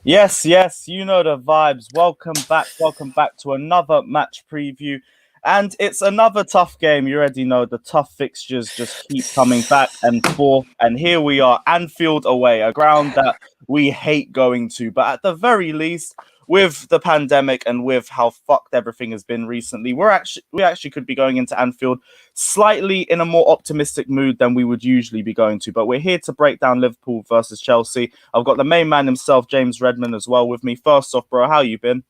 Yes, yes, you know the vibes. Welcome back to another match preview. And it's another tough game. You already know the tough fixtures just keep coming back and forth. And here we are, Anfield away, a ground that we hate going to. But at the very least, with the pandemic and with how fucked everything has been recently, we actually could be going into Anfield slightly in a more optimistic mood than we would usually be going to. But we're here to break down Liverpool versus Chelsea. I've got the main man himself, James Redmond, as well with me. First off, bro, how you been?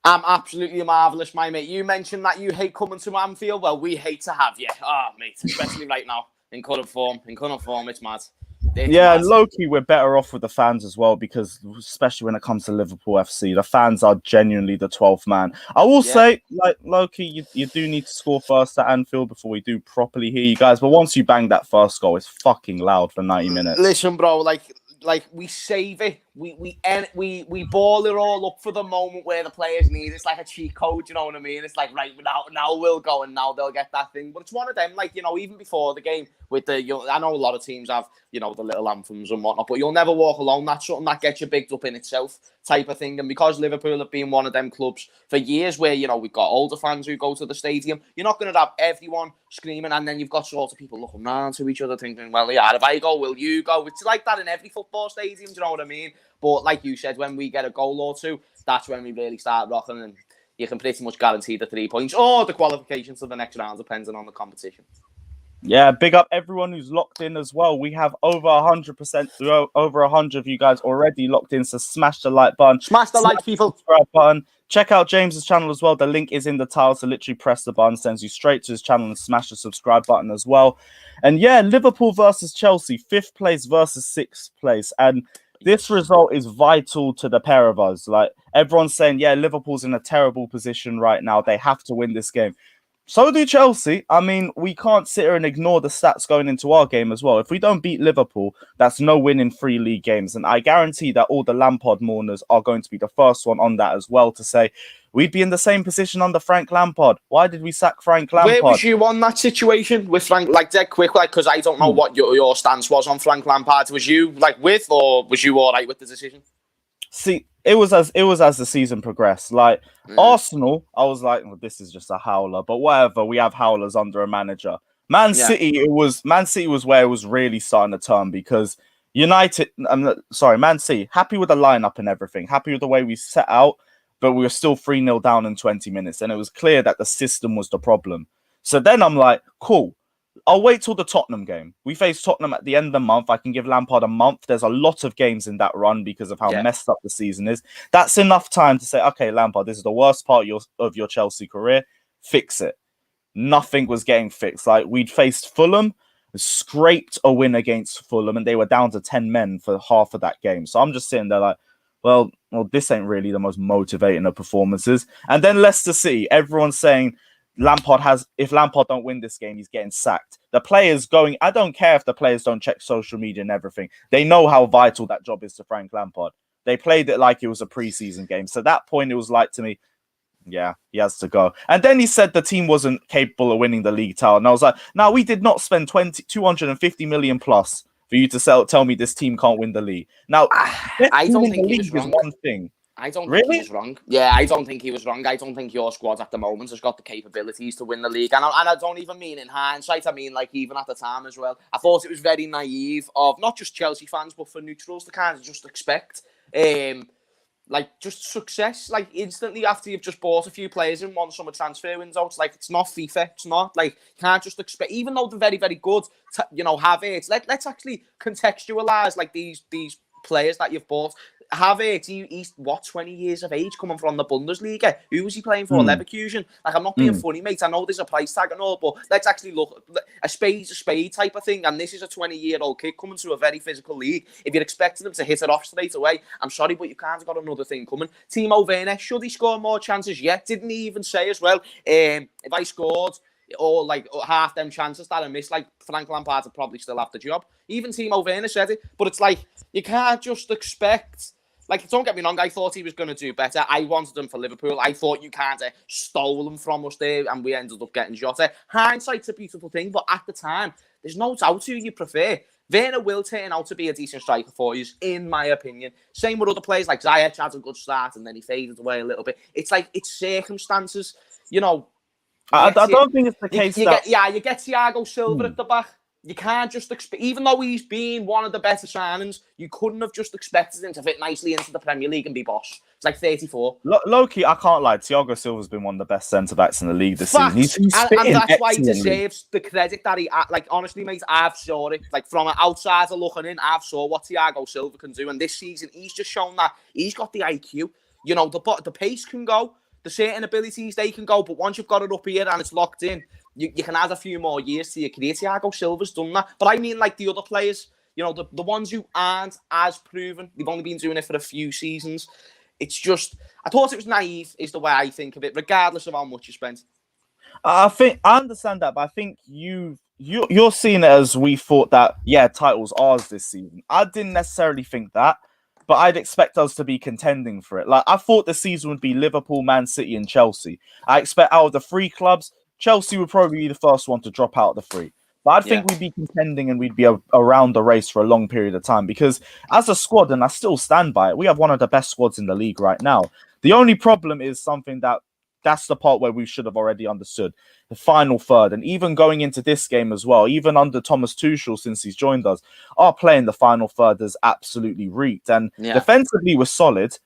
I'm absolutely marvellous, my mate. You mentioned that you hate coming to Anfield. Well, we hate to have you. Mate, especially right now. In current form, it's mad. It's Yeah, mad. low-key, we're better off with the fans as well because, especially when it comes to Liverpool FC, the fans are genuinely the 12th man. I will Yeah. say, like, low-key, you do need to score first at Anfield before we do properly hear you guys. But once you bang that first goal, it's fucking loud for 90 minutes. Listen, bro, like we save it. We ball it all up for the moment where the players need it. It's like a cheat code, you know what I mean? It's like, right, now we'll go and now they'll get that thing. But it's one of them, like, even before the game with I know a lot of teams have, the little anthems and whatnot, but you'll never walk alone. That's something that gets you bigged up in itself, type of thing. And because Liverpool have been one of them clubs for years where, we've got older fans who go to the stadium, you're not going to have everyone screaming, and then you've got sort of people looking round to each other thinking, well, yeah, if I go, will you go? It's like that in every football stadium, do you know what I mean? But like you said, when we get a goal or two, that's when we really start rocking, and you can pretty much guarantee the 3 points or the qualifications to the next round, depending on the competition. Yeah, big up everyone who's locked in as well. We have over 100%, over 100 of you guys already locked in. So smash the like button, Smash the like, people. Subscribe button. Check out James's channel as well. The link is in the tile. So literally press the button, sends you straight to his channel, and smash the subscribe button as well. And yeah, Liverpool versus Chelsea, 5th place versus 6th place. And this result is vital to the pair of us. Like everyone's saying, yeah, Liverpool's in a terrible position right now. They have to win this game. So do Chelsea. I mean, we can't sit here and ignore the stats going into our game as well. If we don't beat Liverpool, that's no win in 3 league games. And I guarantee that all the Lampard mourners are going to be the first one on that as well to say, we'd be in the same position under Frank Lampard. Why did we sack Frank Lampard? Where was you on that situation with Frank? Like, dead quick, because I don't know what your stance was on Frank Lampard. Was you with, or was you all right with the decision? See, it was as the season progressed. Like Arsenal, I was like, well, this is just a howler. But whatever, we have howlers under a manager. Man City was where it was really starting to turn because Man City, happy with the lineup and everything, happy with the way we set out, but we were still 3-0 down in 20 minutes, and it was clear that the system was the problem. So then I'm like, cool. I'll wait till the Tottenham game. We face Tottenham at the end of the month. I can give Lampard a month. There's a lot of games in that run because of how messed up the season is. That's enough time to say, okay, Lampard, this is the worst part of your Chelsea career. Fix it. Nothing was getting fixed. Like, we'd faced Fulham, scraped a win against Fulham, and they were down to 10 men for half of that game. So I'm just sitting there like, well, this ain't really the most motivating of performances. And then Leicester City, everyone's saying, if Lampard don't win this game, he's getting sacked. The players going, I don't care if the players don't check social media and everything. They know how vital that job is to Frank Lampard. They played it like it was a preseason game. So at that point, it was like to me, yeah, he has to go. And then he said the team wasn't capable of winning the league title. And I was like, no, we did not spend 250 million plus for you to tell me this team can't win the league. Now, I don't think he was wrong. One thing. I don't think he was wrong. Yeah, I don't think he was wrong. I don't think your squad at the moment has got the capabilities to win the league. And I don't even mean in hindsight. I mean, like, even at the time as well. I thought it was very naive of not just Chelsea fans, but for neutrals to kind of just expect, just success, like, instantly after you've just bought a few players in one summer transfer window. It's like, it's not FIFA. It's not, like, you can't just expect, even though they're very, very good, have it. Let's actually contextualise, like, these players that you've bought. Havertz, he's 20 years of age, coming from the Bundesliga. Who was he playing for? Leverkusen. Like, I'm not being funny, mate. I know there's a price tag and all, but let's actually look. A spade's a spade type of thing, and this is a 20-year-old kid coming to a very physical league. If you're expecting him to hit it off straight away, I'm sorry, but you can't have got another thing coming. Timo Werner, should he score more chances? Yeah. Didn't he even say as well, if I scored or like half them chances that I missed, like, Frank Lampard would probably still have the job. Even Timo Werner said it, but it's like, you can't just expect. Like, don't get me wrong, I thought he was going to do better. I wanted him for Liverpool. I thought you kind of stole him from us there, and we ended up getting Jota. Hindsight's a beautiful thing, but at the time, there's no doubt who you prefer. Werner will turn out to be a decent striker for you, in my opinion. Same with other players, like Ziyech had a good start and then he faded away a little bit. It's like, it's circumstances, you know. I don't think it's the case you that... you get Thiago Silva at the back. You can't just expect, even though he's been one of the better signings, you couldn't have just expected him to fit nicely into the Premier League and be boss. It's like 34. Low-key, I can't lie. Thiago Silva's been one of the best centre-backs in the league this season. He's and that's why he deserves the credit that he... Like, honestly, mate, I've saw it. Like, from an outsider looking in, I've saw what Thiago Silva can do. And this season, he's just shown that he's got the IQ. You know, the pace can go. The certain abilities, they can go. But once you've got it up here and it's locked in, you can add a few more years to your career. Thiago Silva's done that. But I mean, like, the other players, you know, the ones who aren't as proven, they've only been doing it for a few seasons. It's just, I thought it was naive, is the way I think of it, regardless of how much you spent. I understand that, but I think you're seeing it as we thought that, yeah, title's ours this season. I didn't necessarily think that, but I'd expect us to be contending for it. Like, I thought the season would be Liverpool, Man City, and Chelsea. I expect out of the three clubs, Chelsea would probably be the first one to drop out of the three. But I think we'd be contending and we'd be around the race for a long period of time because as a squad, and I still stand by it, we have one of the best squads in the league right now. The only problem is something that's the part where we should have already understood. The final third, and even going into this game as well, even under Thomas Tuchel since he's joined us, our play in the final third has absolutely reeked. And defensively, we're solid.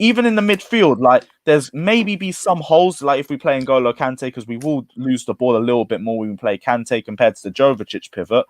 Even in the midfield, like, there's maybe be some holes, like if we play N'Golo Kante, because we will lose the ball a little bit more when we play Kante compared to the Jovicic pivot.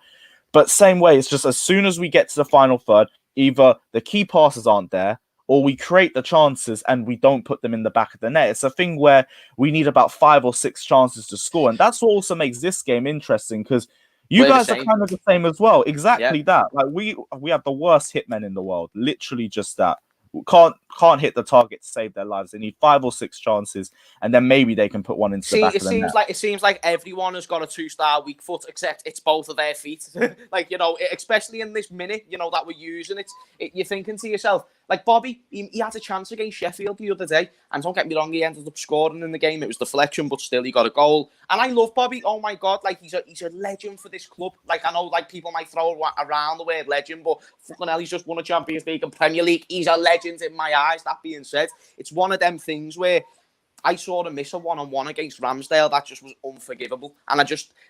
But same way, it's just as soon as we get to the final third, either the key passes aren't there, or we create the chances and we don't put them in the back of the net. It's a thing where we need about 5 or 6 chances to score. And that's what also makes this game interesting, because you guys are kind of the same as well. Exactly that. Like, we have the worst hitmen in the world. Literally just that. Can't hit the target to save their lives. They need 5 or 6 chances, and then maybe they can put one into the back of the net. It seems like everyone has got a 2-star weak foot, except it's both of their feet. Like, you know, especially in this minute, you know, that we're using it, you're thinking to yourself, like Bobby, he had a chance against Sheffield the other day, and don't get me wrong, he ended up scoring in the game. It was deflection, but still he got a goal. And I love Bobby. Oh my God, like he's a legend for this club. Like, I know, like, people might throw around the word legend, but fucking hell, he's just won a Champions League and Premier League. He's a legend in my eyes. That being said, it's one of them things where I saw him miss a one-on-one against Ramsdale. That just was unforgivable. And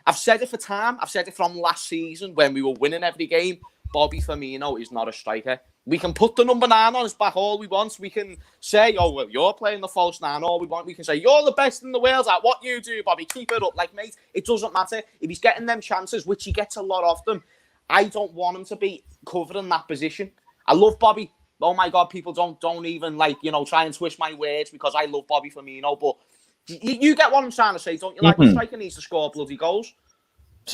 I've said it for time. I've said it from last season when we were winning every game. Bobby Firmino is not a striker. We can put the number 9 on his back all we want. We can say, oh, well, you're playing the false 9 all we want. We can say, you're the best in the world at what you do, Bobby. Keep it up. Like, mate, it doesn't matter. If he's getting them chances, which he gets a lot of them, I don't want him to be covering that position. I love Bobby. Oh, my God, people don't even, like, you know, try and twist my words because I love Bobby Firmino. But you get what I'm trying to say, don't you? Like, the striker needs to score bloody goals.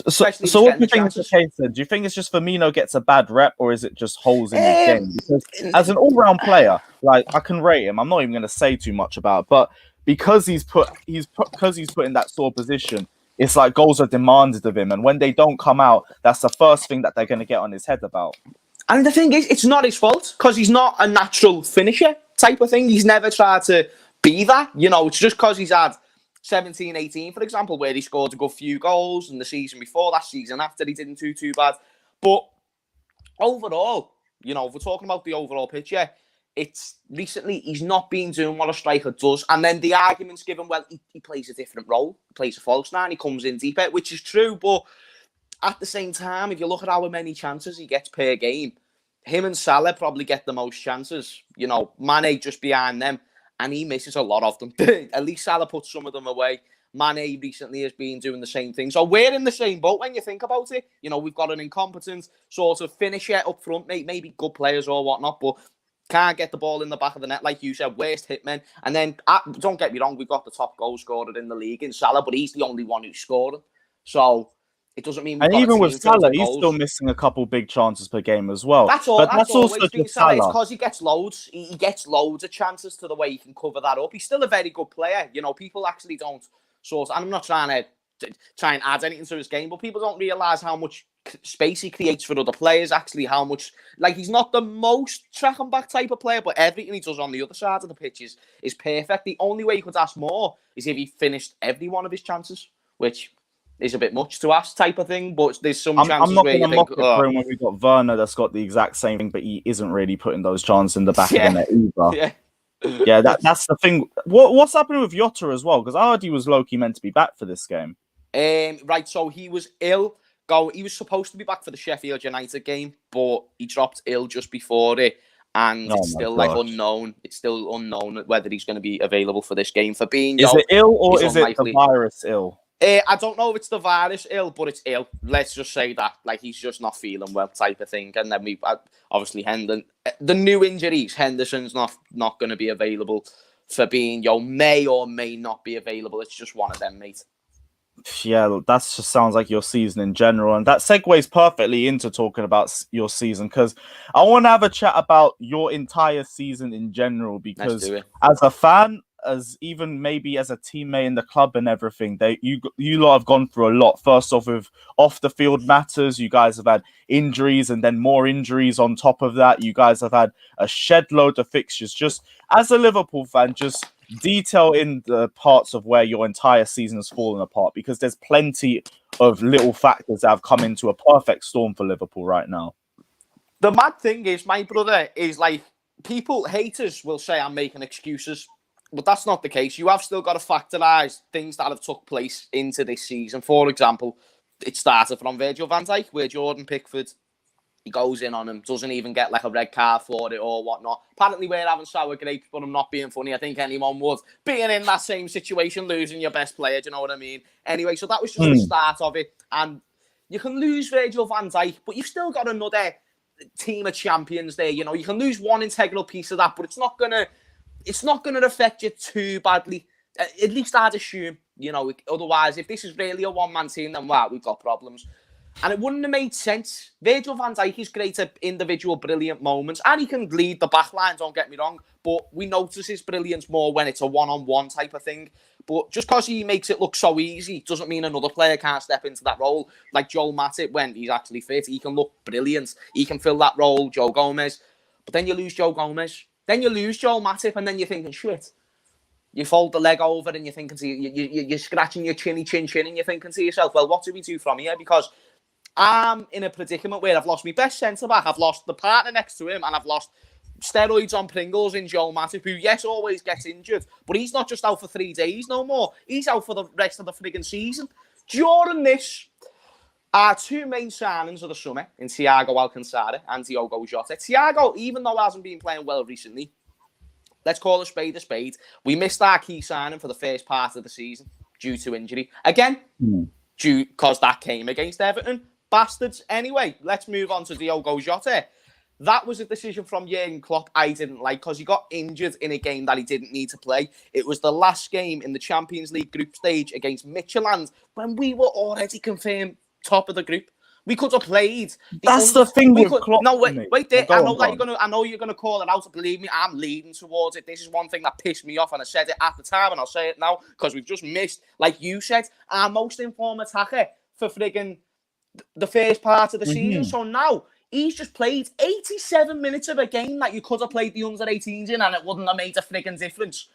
So what do you think is the case then? Do you think it's just Firmino gets a bad rep, or is it just holes in his game? Because as an all-round player, like, I can rate him. I'm not even going to say too much about it, but because he's put in that sort of position, it's like goals are demanded of him, and when they don't come out, that's the first thing that they're going to get on his head about. And the thing is, it's not his fault because he's not a natural finisher type of thing. He's never tried to be that. You know, it's just because he's had 17, 18, for example, where he scored a good few goals, and the season before, that season after, he didn't do too bad. But overall, you know, if we're talking about the overall picture, it's recently he's not been doing what a striker does. And then the argument's given, well, he plays a different role. He plays a false 9, he comes in deeper, which is true. But at the same time, if you look at how many chances he gets per game, him and Salah probably get the most chances. You know, Mane just behind them. And he misses a lot of them. At least Salah puts some of them away. Mane recently has been doing the same thing. So we're in the same boat when you think about it. You know, we've got an incompetent sort of finisher up front, maybe good players or whatnot, but can't get the ball in the back of the net, like you said, worst hitmen. And then, don't get me wrong, we've got the top goal scorer in the league in Salah, but he's the only one who's scoring. So it doesn't mean. And even with Salah, he's still missing a couple big chances per game as well. That's all. But that's also just Salah. It's because he gets loads. He gets loads of chances to the way he can cover that up. He's still a very good player. You know, people actually don't sort. And I'm not trying to try and add anything to his game, but people don't realise how much space he creates for other players. Actually, how much, like, he's not the most track and back type of player, but everything he does on the other side of the pitch is perfect. The only way he could ask more is if he finished every one of his chances, which is a bit much to ask type of thing, but there's some I'm chances not where going you to think, mock it for him when we've got Werner that's got the exact same thing, but he isn't really putting those chances in the back of the net either. Yeah, that's the thing. What's happening with Jota as well? Because I heard he was low-key meant to be back for this game. Right, so he was ill. He was supposed to be back for the Sheffield United game, but he dropped ill just before it, and it's still unknown. It's still unknown whether he's going to be available for this game. Fabinho, is it ill or is it the virus ill? I don't know if it's the virus ill, but it's ill. Let's just say that. Like, he's just not feeling well type of thing. And then we obviously the new injuries. Henderson's not going to be available. Fabinho may or may not be available. It's just one of them, mate. Yeah, that just sounds like your season in general. And that segues perfectly into talking about your season, because I want to have a chat about your entire season in general, because as a fan, as even maybe as a teammate in the club and everything, you lot have gone through a lot. First off, with off the field matters, you guys have had injuries and then more injuries on top of that. You guys have had a shed load of fixtures. Just as a Liverpool fan, just detail in the parts of where your entire season has fallen apart, because there's plenty of little factors that have come into a perfect storm for Liverpool right now. The mad thing is, my brother, is like, haters will say I'm making excuses, but that's not the case. You have still got to factorise things that have took place into this season. For example, it started from Virgil van Dijk, where Jordan Pickford, he goes in on him, doesn't even get like a red card for it or whatnot. Apparently we're having sour grapes, but I'm not being funny. I think anyone would. Being in that same situation, losing your best player, do you know what I mean? Anyway, so that was just the start of it. And you can lose Virgil van Dijk, but you've still got another team of champions there. You know, you can lose one integral piece of that, but it's not gonna affect you too badly. At least I'd assume, you know, otherwise, if this is really a one-man team, then wow, we've got problems. And it wouldn't have made sense. Virgil van Dijk is great at individual brilliant moments, and he can lead the back line, don't get me wrong, but we notice his brilliance more when it's a one-on-one type of thing. But just because he makes it look so easy doesn't mean another player can't step into that role. Like Joel Matip, when he's actually fit, he can look brilliant. He can fill that role, Joe Gomez. But then you lose Joe Gomez. Then you lose Joel Matip, and then you're thinking, shit. You fold the leg over and you're thinking to you're scratching your chin, and you're thinking to yourself, well, what do we do from here? Because I'm in a predicament where I've lost my best centre-back, I've lost the partner next to him, and I've lost steroids on Pringles in Joel Matip, who, yes, always gets injured, but he's not just out for 3 days no more. He's out for the rest of the frigging season. During this, our two main signings of the summer in Thiago Alcantara and Diogo Jota. Thiago, even though he hasn't been playing well recently, let's call a spade a spade. We missed our key signing for the first part of the season due to injury. Again, because that came against Everton. Bastards. Anyway, let's move on to Diogo Jota. That was a decision from Jurgen Klopp I didn't like, because he got injured in a game that he didn't need to play. It was the last game in the Champions League group stage against Midtjylland when we were already confirmed top of the group. We could have played. That's the thing with Klopp. No, wait there. I know you're gonna call it out. Believe me, I'm leading towards it. This is one thing that pissed me off, and I said it at the time, and I'll say it now, because we've just missed, like you said, our most informed attacker for friggin' the first part of the season. So now he's just played 87 minutes of a game that you could have played the under-18s in, and it wouldn't have made a friggin' difference.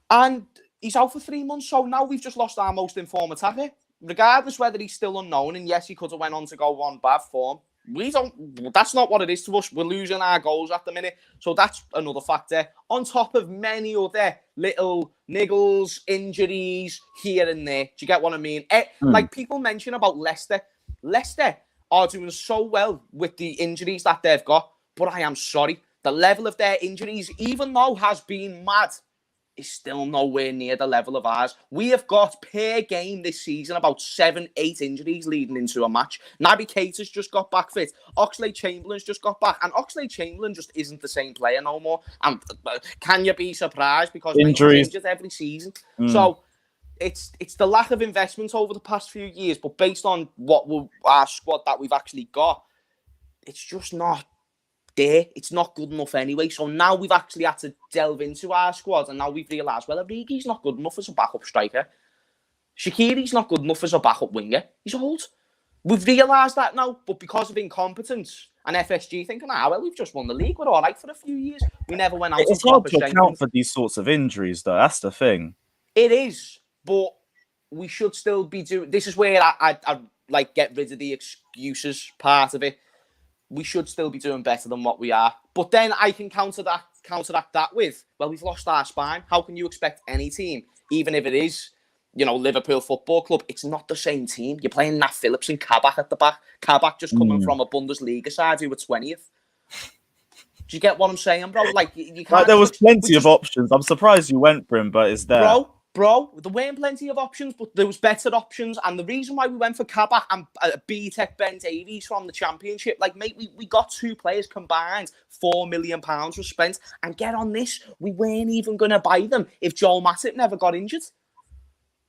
And he's out for 3 months, so now we've just lost our most informed attacker. Regardless whether he's still unknown, and yes, he could have went on to go on bad form. That's not what it is to us. We're losing our goals at the minute. So that's another factor. On top of many other little niggles, injuries here and there. Do you get what I mean? Like people mention about Leicester. Leicester are doing so well with the injuries that they've got. But I am sorry. The level of their injuries, even though has been mad, is still nowhere near the level of ours. We have got per game this season about 7-8 injuries leading into a match. Naby Keita's just got back fit. Oxlade-Chamberlain's just got back. And Oxlade-Chamberlain just isn't the same player no more. And can you be surprised? Because injuries injured every season. So it's the lack of investment over the past few years. But based on our squad that we've actually got, it's just not there. It's not good enough anyway. So now we've actually had to delve into our squad, and now we've realised, well, Origi's not good enough as a backup striker. Shaqiri's not good enough as a backup winger. He's old. We've realised that now, but because of incompetence and FSG thinking, well, we've just won the league, we're all right for a few years. We never went out. It's hard to account for these sorts of injuries, though. That's the thing. It is, but we should still be doing. This is where I like get rid of the excuses part of it. We should still be doing better than what we are. But then I can counteract that with, well, we've lost our spine. How can you expect any team, even if it is, Liverpool Football Club, it's not the same team. You're playing Nat Phillips and Kabak at the back. Kabak just coming from a Bundesliga side who were 20th. Do you get what I'm saying, bro? Like, you can't. There was plenty of options. I'm surprised you went for him, but it's there. Bro, there weren't plenty of options, but there was better options. And the reason why we went for Kabak and B-Tech Ben Davies from the Championship, like, mate, we got 2 players combined, £4 million was spent. And get on this, we weren't even going to buy them if Joel Matip never got injured.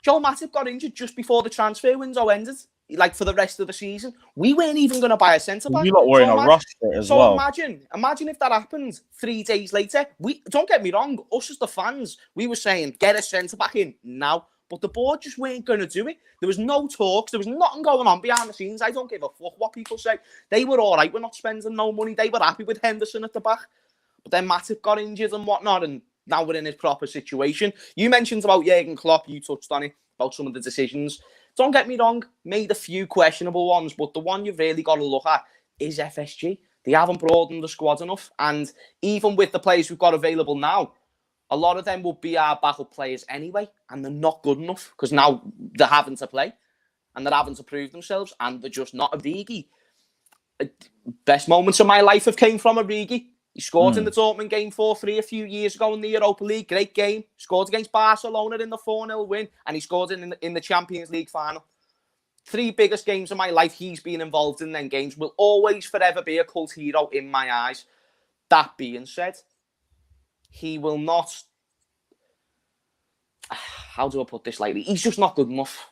Joel Matip got injured just before the transfer window ended, like, for the rest of the season. We weren't even going to buy a centre-back. You lot were in a rush for it as well. So imagine if that happened 3 days later. Don't get me wrong, us as the fans, we were saying, get a centre-back in now. But the board just weren't going to do it. There was no talks. There was nothing going on behind the scenes. I don't give a fuck what people say. They were all right. We're not spending no money. They were happy with Henderson at the back. But then Matip got injured and whatnot, and now we're in his proper situation. You mentioned about Jurgen Klopp. You touched on it, about some of the decisions. Don't get me wrong, made a few questionable ones, but the one you've really got to look at is FSG. They haven't broadened the squad enough. And even with the players we've got available now, a lot of them will be our backup players anyway, and they're not good enough because now they're having to play and they're having to prove themselves, and they're just not Origi. Best moments of my life have came from Origi. He scored in the Dortmund game 4-3 a few years ago in the Europa League. Great game. Scored against Barcelona in the 4-0 win. And he scored in the Champions League final. 3 biggest games of my life he's been involved in them games. Will always forever be a cult hero in my eyes. That being said, he will not... How do I put this lightly? He's just not good enough.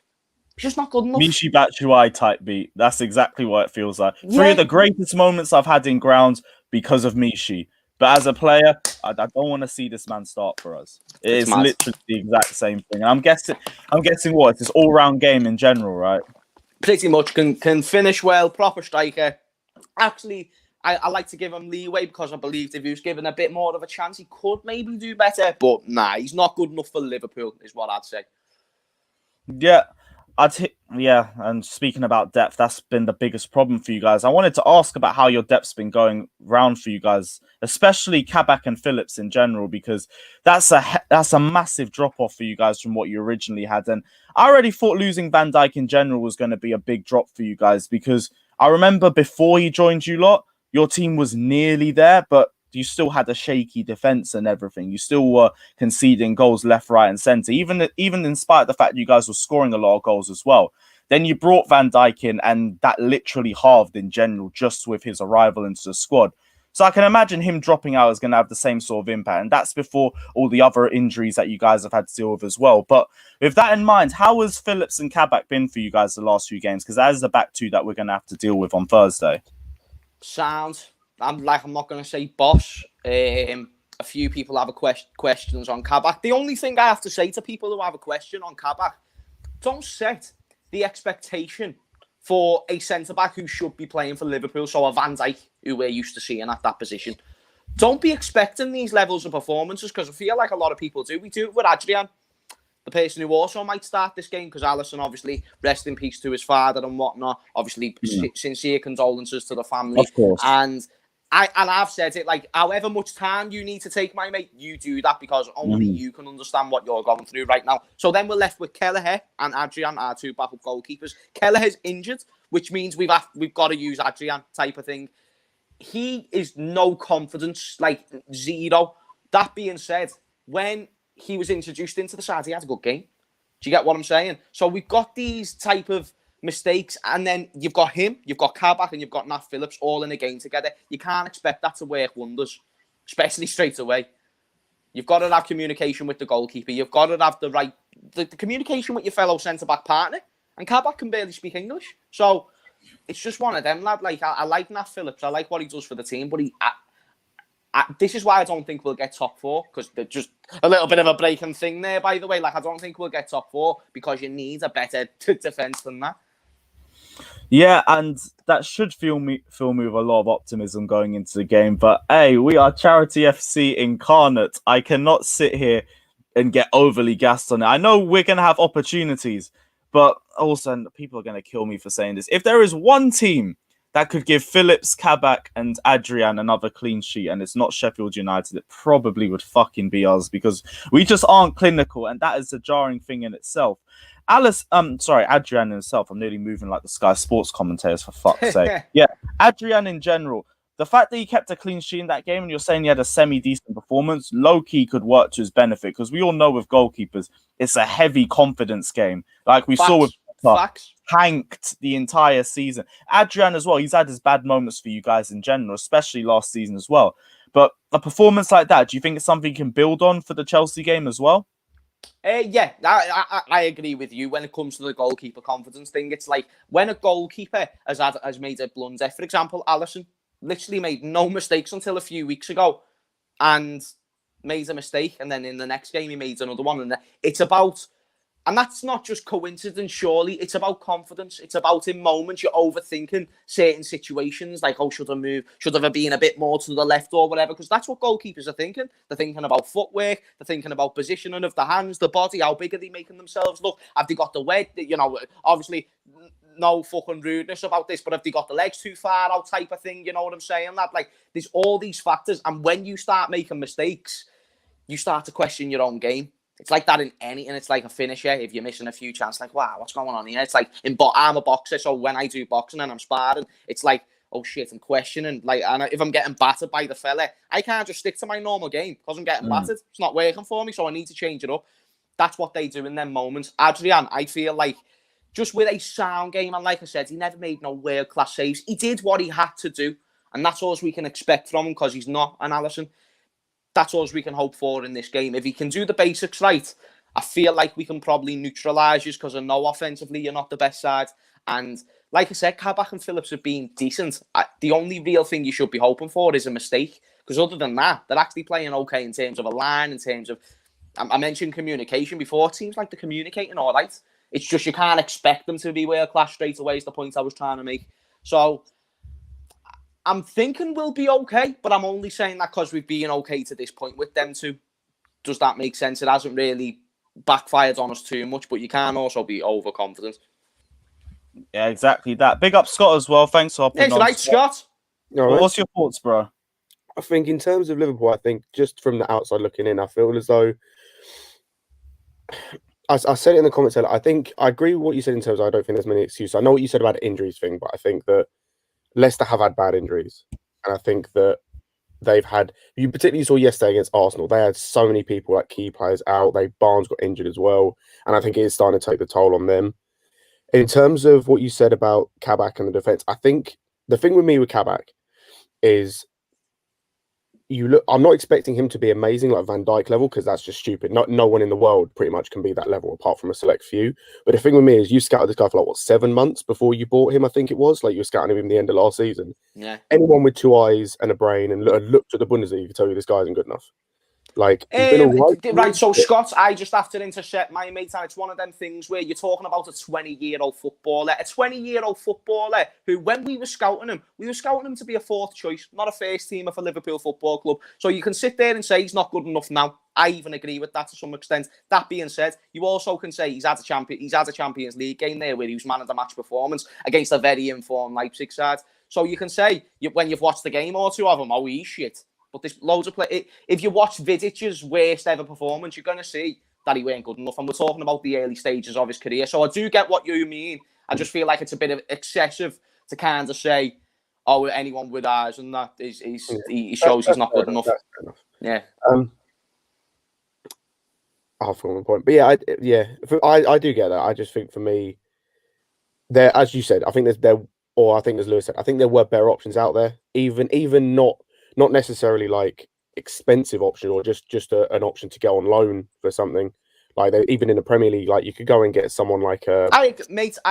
He's just not good enough. Michy Batshuayi type beat. That's exactly what it feels like. Yeah. 3 of the greatest moments I've had in grounds because of Michy. But as a player, I don't want to see this man start for us. It's literally the exact same thing. And I'm guessing what? It's this all-round game in general, right? Pretty much. Can finish well, proper striker. Actually, I like to give him leeway because I believe if he was given a bit more of a chance, he could maybe do better. But nah, he's not good enough for Liverpool, is what I'd say. Yeah. And speaking about depth, that's been the biggest problem for you guys. I wanted to ask about how your depth's been going round for you guys, especially Kabak and Phillips in general, because that's a massive drop-off for you guys from what you originally had. And I already thought losing Van Dijk in general was going to be a big drop for you guys, because I remember before he joined you lot, your team was nearly there, but you still had a shaky defense and everything. You still were conceding goals left, right, and centre, even in spite of the fact you guys were scoring a lot of goals as well. Then you brought Van Dijk in, and that literally halved in general just with his arrival into the squad. So I can imagine him dropping out is going to have the same sort of impact, and that's before all the other injuries that you guys have had to deal with as well. But with that in mind, how has Phillips and Kabak been for you guys the last few games? Because that is the back 2 that we're going to have to deal with on Thursday. Sound. I'm not going to say boss. A few people have questions on Kabak. The only thing I have to say to people who have a question on Kabak, don't set the expectation for a centre-back who should be playing for Liverpool, so a Van Dijk, who we're used to seeing at that position. Don't be expecting these levels of performances, because I feel like a lot of people do. We do it with Adrian, the person who also might start this game, because Alisson, obviously, rest in peace to his father and whatnot. Obviously, sincere condolences to the family. Of course. And I've said it, like, however much time you need to take, my mate, you do that, because only you can understand what you're going through right now. So then we're left with Kelleher and Adrian, our 2 backup goalkeepers. Kelleher's injured, which means we've got to use Adrian type of thing. He is no confidence, like 0. That being said, when he was introduced into the side, he had a good game. Do you get what I'm saying? So we've got these type of mistakes, and then you've got him, you've got Kabak, and you've got Nat Phillips all in a game together. You can't expect that to work wonders, especially straight away. You've got to have communication with the goalkeeper. You've got to have the communication with your fellow centre-back partner, and Kabak can barely speak English. So it's just one of them, lad. Like, I like Nat Phillips. I like what he does for the team, but this is why I don't think we'll get top 4, because they're just a little bit of a breaking thing there, by the way. Like, I don't think we'll get top 4 because you need a better defence than that. Yeah, and that should fill me with a lot of optimism going into the game. But hey, we are Charity FC incarnate. I cannot sit here and get overly gassed on it. I know we're going to have opportunities, But also, and people are going to kill me for saying this. If there is one team that could give Phillips, Kabak, and Adrian another clean sheet, and it's not Sheffield United, it probably would fucking be us, because we just aren't clinical, and that is a jarring thing in itself. Adrian himself. I'm nearly moving like the Sky Sports commentators, for fuck's sake. Yeah, Adrian in general. The fact that he kept a clean sheet in that game, and you're saying he had a semi-decent performance, low-key could work to his benefit, because we all know with goalkeepers, it's a heavy confidence game. Like we saw with tanked the entire season. Adrian as well, he's had his bad moments for you guys in general, especially last season as well. But a performance like that, do you think it's something you can build on for the Chelsea game as well? Yeah, I agree with you when it comes to the goalkeeper confidence thing. It's like when a goalkeeper has made a blunder. For example, Alisson literally made no mistakes until a few weeks ago and made a mistake. And then in the next game, he made another one. And it's about... And that's not just coincidence, surely. It's about confidence. It's about in moments you're overthinking certain situations, like, oh, should I move? Should I have been a bit more to the left or whatever? Because that's what goalkeepers are thinking. They're thinking about footwork. They're thinking about positioning of the hands, the body. How big are they making themselves look? Have they got the weight? You know, obviously, no fucking rudeness about this, but have they got the legs too far out type of thing? You know what I'm saying? That, like, there's all these factors. And when you start making mistakes, you start to question your own game. It's like that in anything. It's like a finisher. If you're missing a few chances, like, wow, what's going on here? It's like I'm a boxer, so when I do boxing and I'm sparring, it's like, oh shit, I'm questioning. Like, and if I'm getting battered by the fella, I can't just stick to my normal game because I'm getting battered. It's not working for me, so I need to change it up. That's what they do in them moments. Adrian, I feel like just with a sound game, and like I said, he never made no world-class saves. He did what he had to do, and that's all we can expect from him because he's not an Alisson. That's all we can hope for in this game. If he can do the basics right, I feel like we can probably neutralise you because I know offensively you're not the best side. And like I said, Kabak and Phillips have been decent. The only real thing you should be hoping for is a mistake. Because other than that, they're actually playing okay in terms of a line, in terms of... I mentioned communication before. It seems like they're communicating all right. It's just you can't expect them to be world-class straight away is the point I was trying to make. So... I'm thinking we'll be okay, but I'm only saying that because we've been okay to this point with them two. Does that make sense? It hasn't really backfired on us too much, but you can also be overconfident. Yeah, exactly that. Big up Scott as well. Thanks for hopping on. Right, Scott. Right. What's your thoughts, bro? I think in terms of Liverpool, I think just from the outside looking in, I feel as though... I said it in the comments, I think I agree with what you said in terms of I don't think there's many excuses. I know what you said about the injuries thing, but I think that Leicester have had bad injuries. And I think that they've had... You particularly saw yesterday against Arsenal. They had so many people, like key players, out. Barnes got injured as well. And I think it is starting to take the toll on them. In terms of what you said about Kabak and the defence, I think the thing with me with Kabak is... I'm not expecting him to be amazing like Van Dijk level because that's just stupid. No one in the world pretty much can be that level apart from a select few. But the thing with me is you scouted this guy for 7 months before you bought him, I think it was. Like you were scouting him in the end of last season. Yeah. Anyone with 2 eyes and a brain and looked at the Bundesliga can tell you this guy isn't good enough. Like, right, so Scott, I just have to intercept my mate, and it's one of them things where you're talking about a 20-year-old footballer who, when we were scouting him to be a 4th choice, not a first teamer for Liverpool Football Club. So you can sit there and say he's not good enough now. I even agree with that to some extent. That being said, you also can say he's had a Champions League game there where he was man of the match performance against a very informed Leipzig side. So you can say when you've watched the game or two of him, oh, he's shit. But there's loads of play. If you watch Vidic's worst ever performance, you're going to see that he weren't good enough. And we're talking about the early stages of his career. So I do get what you mean. I just feel like it's a bit of excessive to kind of say, oh, anyone with eyes and that he shows he's not good enough. Yeah. I'll form a point. But I do get that. I just think for me, there, as you said, I think I think as Lewis said, I think there were better options out there. Even not necessarily like expensive option or just an option to go on loan for something. Like even in the Premier League, like you could go and get someone like I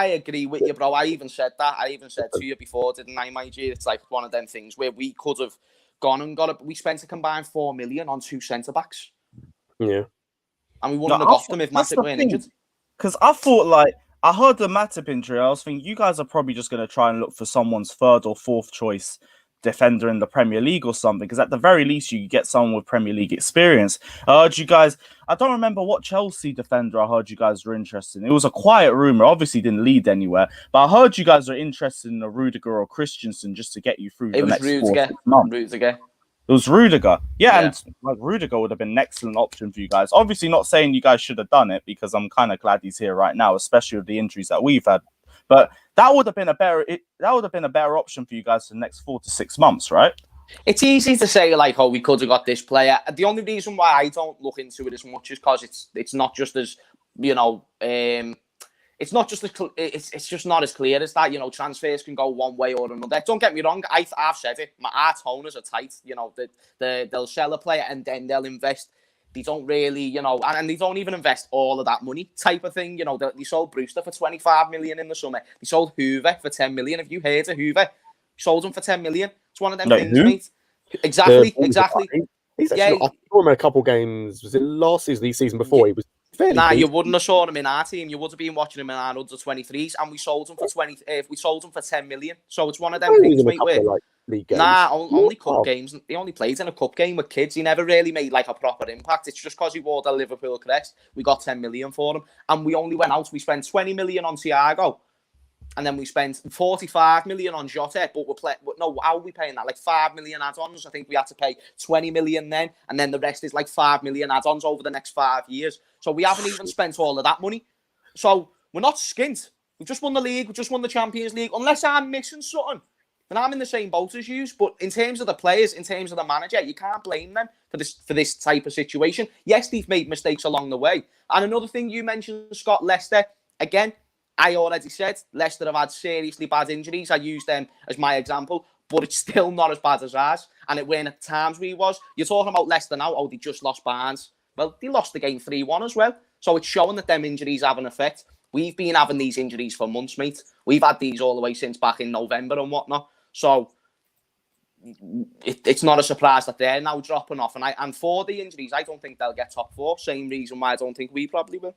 agree with you, bro. I even said that. I even said to you before, didn't I, my G? It's like one of them things where we could have gone and we spent a combined 4 million on 2 centre backs. Yeah. And we wouldn't have got them if Matip weren't injured. Because I thought I heard the Matip injury. I was thinking you guys are probably just going to try and look for someone's 3rd or 4th choice defender in the Premier League or something, because at the very least you get someone with Premier League experience. I heard you guys, I don't remember what Chelsea defender I heard you guys were interested in. It was a quiet rumor, obviously didn't lead anywhere, but I heard you guys are interested in a Rudiger or Christensen just to get you through the next 4 or 6 months. Rudiger. It was Rudiger. Yeah, and like Rudiger would have been an excellent option for you guys. Obviously not saying you guys should have done it, because I'm kind of glad he's here right now, especially with the injuries that we've had. But that would have been a better option for you guys for the next 4 to 6 months, right? It's easy to say, like, oh, we could have got this player. The only reason why I don't look into it as much is because it's not just as, you know, it's not just it's just not as clear as that. You know, transfers can go one way or another. Don't get me wrong. I've said it. Our toners are tight. You know, they'll sell a player and then they'll invest. They don't really, you know, and they don't even invest all of that money type of thing. You know, they sold Brewster for 25 million in the summer. They sold Hoover for 10 million. Have you heard of Hoover? Sold him for 10 million. It's one of them things, mate. Exactly. He's actually I saw him in a couple games. Was it last season, the season before? He was fairly decent. You wouldn't have saw him in our team. You would have been watching him in our under 23s, and we sold him for 10 million. So it's one of them things, mate. League games. Only cup games. He only played in a cup game with kids. He never really made like a proper impact. It's just because he wore the Liverpool crest. We got 10 million for him, and we only went out. We spent 20 million on Thiago, and then we spent 45 million on Jota. But how are we paying that? Like 5 million add-ons. I think we had to pay 20 million then, and then the rest is like 5 million add-ons over the next 5 years. So we haven't even spent all of that money. So we're not skint. We've just won the league. We've just won the Champions League. Unless I'm missing something. And I'm in the same boat as you, but in terms of the players, in terms of the manager, you can't blame them for this type of situation. Yes, they've made mistakes along the way. And another thing you mentioned, Scott, Leicester, again, I already said Leicester have had seriously bad injuries. I used them as my example, but it's still not as bad as ours. And it weren't at times we was. You're talking about Leicester now, oh, they just lost Barnes. Well, they lost the game 3-1 as well. So it's showing that them injuries have an effect. We've been having these injuries for months, mate. We've had these all the way since back in November and whatnot. So it's not a surprise that they're now dropping off. And for the injuries, I don't think they'll get top 4. Same reason why I don't think we probably will.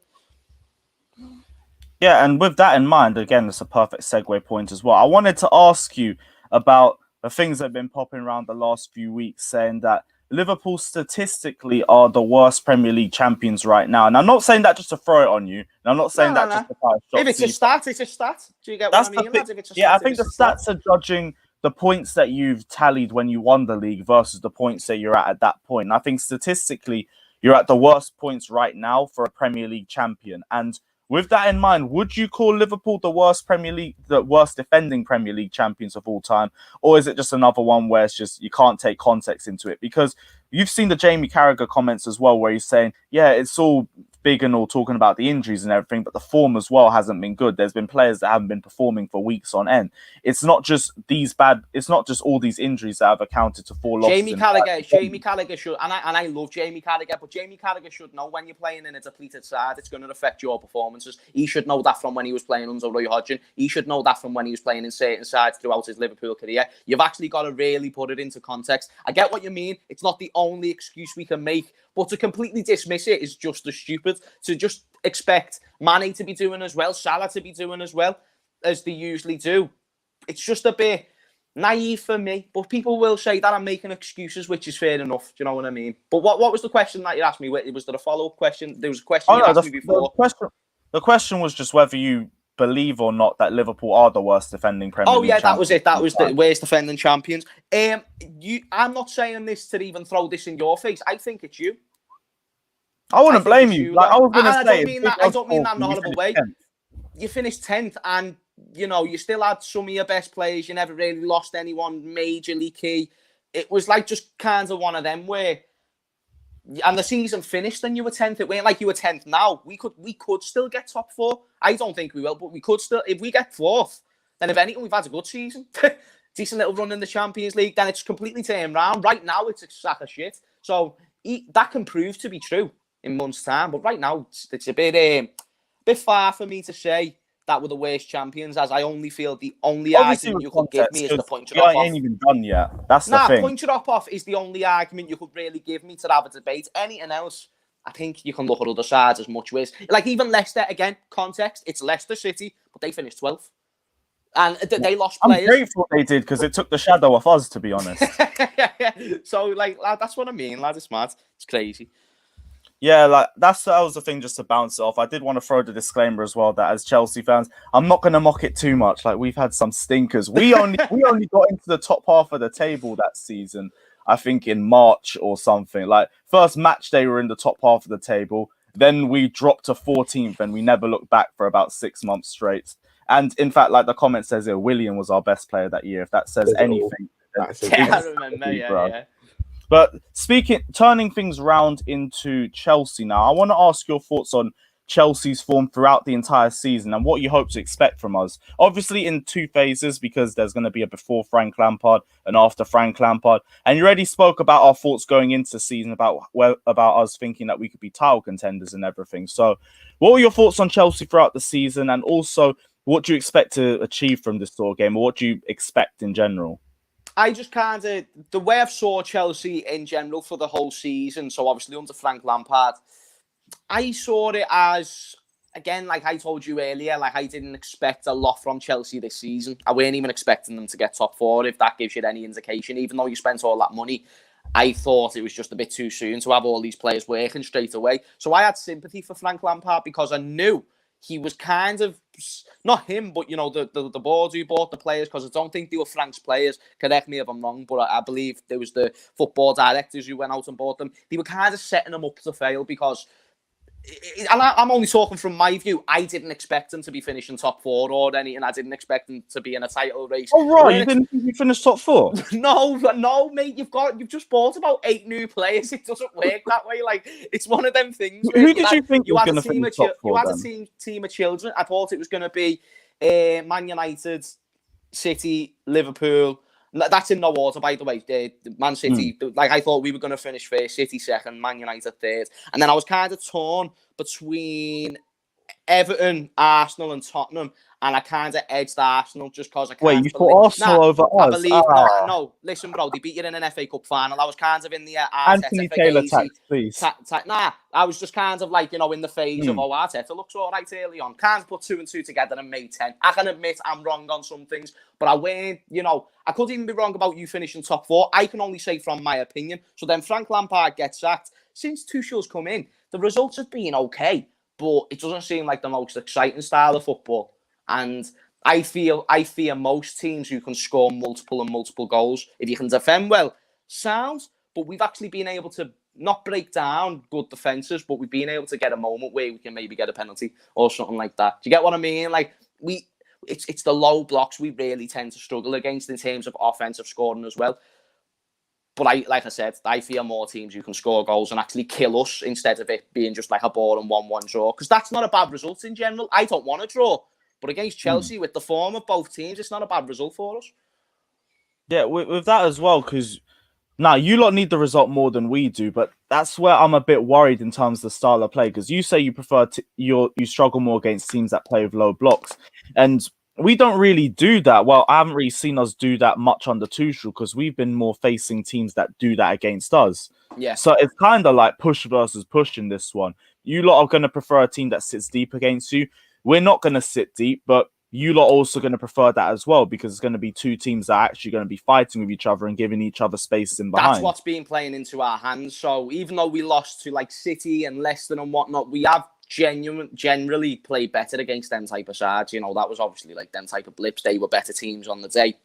Yeah, and with that in mind, again, it's a perfect segue point as well. I wanted to ask you about the things that have been popping around the last few weeks, saying that Liverpool statistically are the worst Premier League champions right now. And I'm not saying that just to throw it on you. And I'm not saying just to fire shots. If it's a stat, it's a stat. Do you get what I mean, lads? If it's a stat, I think the stats are judging the points that you've tallied when you won the league versus the points that you're at that point. And I think statistically, you're at the worst points right now for a Premier League champion. And with that in mind, would you call Liverpool the worst defending Premier League champions of all time? Or is it just another one where it's just you can't take context into it? Because you've seen the Jamie Carragher comments as well, where he's saying, yeah, it's all big and all talking about the injuries and everything, but the form as well hasn't been good. There's been players that haven't been performing for weeks on end. It's not just all these injuries that have accounted to 4 losses. Jamie Carragher should, and I love Jamie Carragher, but Jamie Carragher should know when you're playing in a depleted side, it's going to affect your performances. He should know that from when he was playing under Roy Hodgson. He should know that from when he was playing in certain sides throughout his Liverpool career. You've actually got to really put it into context. I get what you mean. It's not the only excuse we can make, but to completely dismiss it is just as stupid. To just expect Mane to be doing as well, Salah to be doing as well as they usually do. It's just a bit naive for me. But people will say that I'm making excuses, which is fair enough. Do you know what I mean? But what was the question that you asked me? Was there a follow-up question? There was a question you asked me before. The question was just whether you believe or not that Liverpool are the worst defending Premier League champions. That was it. That was the worst defending champions. I'm not saying this to even throw this in your face. I think it's you. I wouldn't blame you. Like I was going to say, I don't mean that in a horrible way. You finished 10th, and you still had some of your best players. You never really lost anyone majorly key. It was like just kind of one of them where, and the season finished, and you were 10th. It weren't like you were 10th now. We could still get top 4. I don't think we will, but we could still. If we get 4th, then if anything, we've had a good season. Decent little run in the Champions League. Then it's completely turned around. Right now, it's a sack of shit. So that can prove to be true in months' time, but right now it's a bit far for me to say that we're the worst champions, as I only feel the only argument you could give me is the point drop-off. Ain't even done yet. That's the thing. Point drop-off is the only argument you could really give me to have a debate. Anything else, I think you can look at other sides as much as. Like even Leicester, again, context, it's Leicester City, but they finished 12th. And they lost I'm players. grateful they did because it took the shadow off us, to be honest. So, like, lad, that's what I mean, lad. It's mad. It's crazy. Yeah, like that was the thing. Just to bounce it off, I did want to throw the disclaimer as well that as Chelsea fans, I'm not going to mock it too much. Like we've had some stinkers. We only got into the top half of the table that season. I think in March or something. Like first match day, we were in the top half of the table. Then we dropped to 14th, and we never looked back for about 6 months straight. And in fact, like the comment says here, William was our best player that year. If that says anything, I remember. Yeah. But turning things round into Chelsea now, I want to ask your thoughts on Chelsea's form throughout the entire season and what you hope to expect from us. Obviously in 2 phases because there's going to be a before Frank Lampard and after Frank Lampard. And you already spoke about our thoughts going into the season about us thinking that we could be title contenders and everything. So what were your thoughts on Chelsea throughout the season? And also, what do you expect to achieve from this sort of game? Or what do you expect in general? I just kind of, the way I've saw Chelsea in general for the whole season, so obviously under Frank Lampard, I saw it as, again, like I told you earlier, like I didn't expect a lot from Chelsea this season. I weren't even expecting them to get top 4, if that gives you any indication. Even though you spent all that money, I thought it was just a bit too soon to have all these players working straight away. So I had sympathy for Frank Lampard because I knew he was kind of, not him, but, you know, the board who bought the players, because I don't think they were Frank's players. Correct me if I'm wrong, but I believe there was the football directors who went out and bought them. They were kind of setting them up to fail because, and I'm only talking from my view, I didn't expect them to be finishing top 4 or any, and I didn't expect them to be in a title race. Oh, right. You didn't think you finished top 4? No, mate. You've just bought about 8 new players. It doesn't work that way. Like, it's one of them things. Who did you think was going to finish top 4? You had a team of children. I thought it was going to be Man United, City, Liverpool. That's in no order, by the way. Man City, like I thought we were going to finish first, City second, Man United third. And then I was kind of torn between Everton, Arsenal and Tottenham. And I kind of edged Arsenal just because I can't. Wait, you thought Arsenal over us? I believe, no, listen, bro, they beat you in an FA Cup final. I was kind of in the Anthony Taylor tax, please. I was just kind of like, you know, in the phase of, Arteta looks all right early on. Can't put 2 and 2 together and made 10. I can admit I'm wrong on some things, but I weren't, you know, I could even be wrong about you finishing top 4. I can only say from my opinion. So then Frank Lampard gets sacked. Since Tuchel's come in, the results have been okay, but it doesn't seem like the most exciting style of football. And I fear most teams who can score multiple goals. If you can defend well, sounds. But we've actually been able to not break down good defenses, but we've been able to get a moment where we can maybe get a penalty or something like that. Do you get what I mean? Like it's the low blocks we really tend to struggle against in terms of offensive scoring as well. But like I said, I fear more teams who can score goals and actually kill us instead of it being just like a boring 1-1 draw. Because that's not a bad result in general. I don't want to draw. But against Chelsea, with the form of both teams, it's not a bad result for us. Yeah, with that as well, because now you lot need the result more than we do, but that's where I'm a bit worried in terms of the style of play, because you say you prefer you struggle more against teams that play with low blocks, and we don't really do that. Well, I haven't really seen us do that much under Tuchel because we've been more facing teams that do that against us. Yeah. So it's kind of like push versus push in this one. You lot are going to prefer a team that sits deep against you. We're not going to sit deep, but you lot are also going to prefer that as well because it's going to be 2 teams that are actually going to be fighting with each other and giving each other space in behind. That's what's been playing into our hands. So even though we lost to like City and Leicester and whatnot, we have generally played better against them type of sides. You know, that was obviously like them type of blips. They were better teams on the day.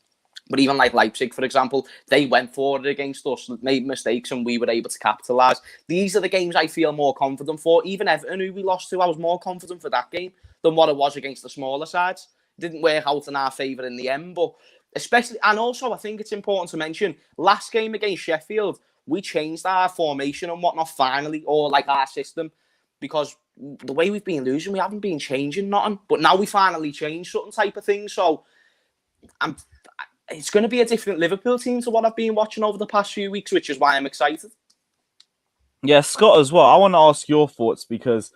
But even like Leipzig, for example, they went forward against us, made mistakes, and we were able to capitalise. These are the games I feel more confident for. Even Everton, who we lost to, I was more confident for that game than what it was against the smaller sides. It didn't work out in our favour in the end, but especially, and also I think it's important to mention, last game against Sheffield, we changed our formation and whatnot finally, or like our system, because the way we've been losing, we haven't been changing nothing, but now we finally changed certain type of things, so it's going to be a different Liverpool team to what I've been watching over the past few weeks, which is why I'm excited. Yeah, Scott as well. I want to ask your thoughts because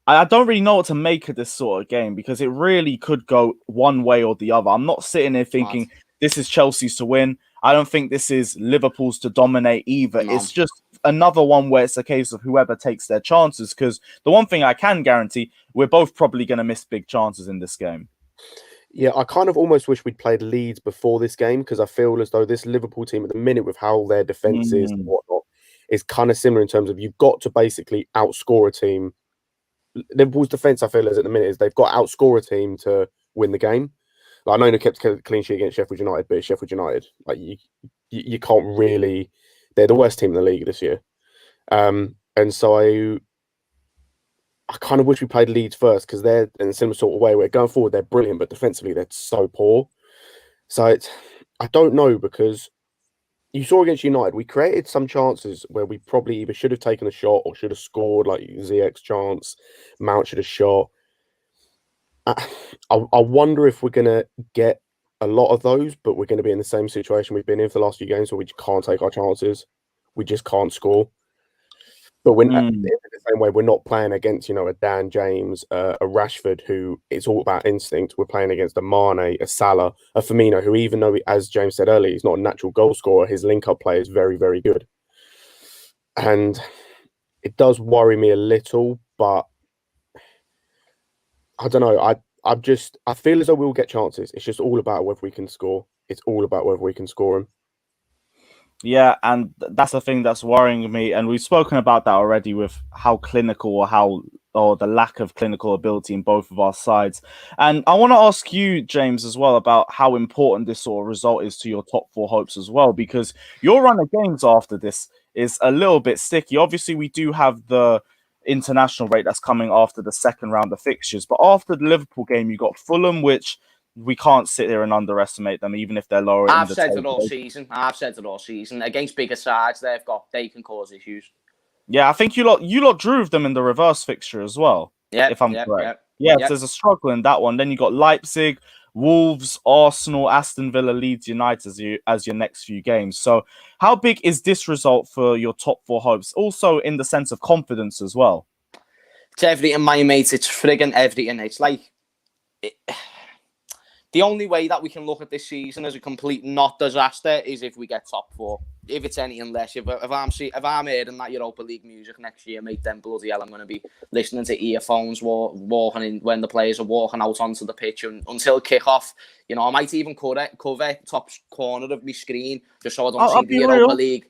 I don't really know what to make of this sort of game because it really could go one way or the other. I'm not sitting there thinking this is Chelsea's to win. I don't think this is Liverpool's to dominate either. No. It's just another one where it's a case of whoever takes their chances, because the one thing I can guarantee, we're both probably going to miss big chances in this game. Yeah, I kind of almost wish we'd played Leeds before this game because I feel as though this Liverpool team at the minute, with how their defence is and whatnot, is kind of similar in terms of you've got to basically outscore a team. Liverpool's defence, I feel, is at the minute is they've got to outscore a team to win the game. Like, I know they kept a clean sheet against Sheffield United, but it's Sheffield United, like you can't really. They're the worst team in the league this year, and so I kind of wish we played Leeds first because they're in a similar sort of way where going forward they're brilliant, but defensively they're so poor. So I don't know because you saw against United, we created some chances where we probably either should have taken a shot or should have scored, like ZX chance, Mount should have shot. I wonder if we're going to get a lot of those, but we're going to be in the same situation we've been in for the last few games where we just can't take our chances. We just can't score. But in the same way, we're not playing against, a Dan James, a Rashford, who it's all about instinct. We're playing against a Mane, a Salah, a Firmino, who even though, as James said earlier, he's not a natural goal scorer, his link-up play is very, very good. And it does worry me a little, but I don't know. I feel as though we'll get chances. It's just all about whether we can score. It's all about whether we can score them. Yeah, and that's the thing that's worrying me. And we've spoken about that already with how clinical or the lack of clinical ability in both of our sides. And I want to ask you, James, as well about how important this sort of result is to your top four hopes as well, because your run of games after this is a little bit sticky. Obviously, we do have the international break that's coming after the second round of fixtures, but after the Liverpool game, you got Fulham, which we can't sit here and underestimate them, even if they're lower. I've said it all season. Against bigger sides, they can cause issues. Yeah, I think you lot drew with them in the reverse fixture as well. Yeah, if I'm correct. Yeah, there's a struggle in that one. Then you got Leipzig, Wolves, Arsenal, Aston Villa, Leeds United as your next few games. So, how big is this result for your top four hopes? Also, in the sense of confidence as well. It's everything, my mates. It's friggin' everything. It's like. The only way that we can look at this season as a complete not disaster is if we get top four. If it's anything less, if I'm hearing that Europa League music next year, mate, then bloody hell, I'm going to be listening to earphones walking in when the players are walking out onto the pitch until kick-off. I might even cover top corner of my screen just so I don't see the Europa League.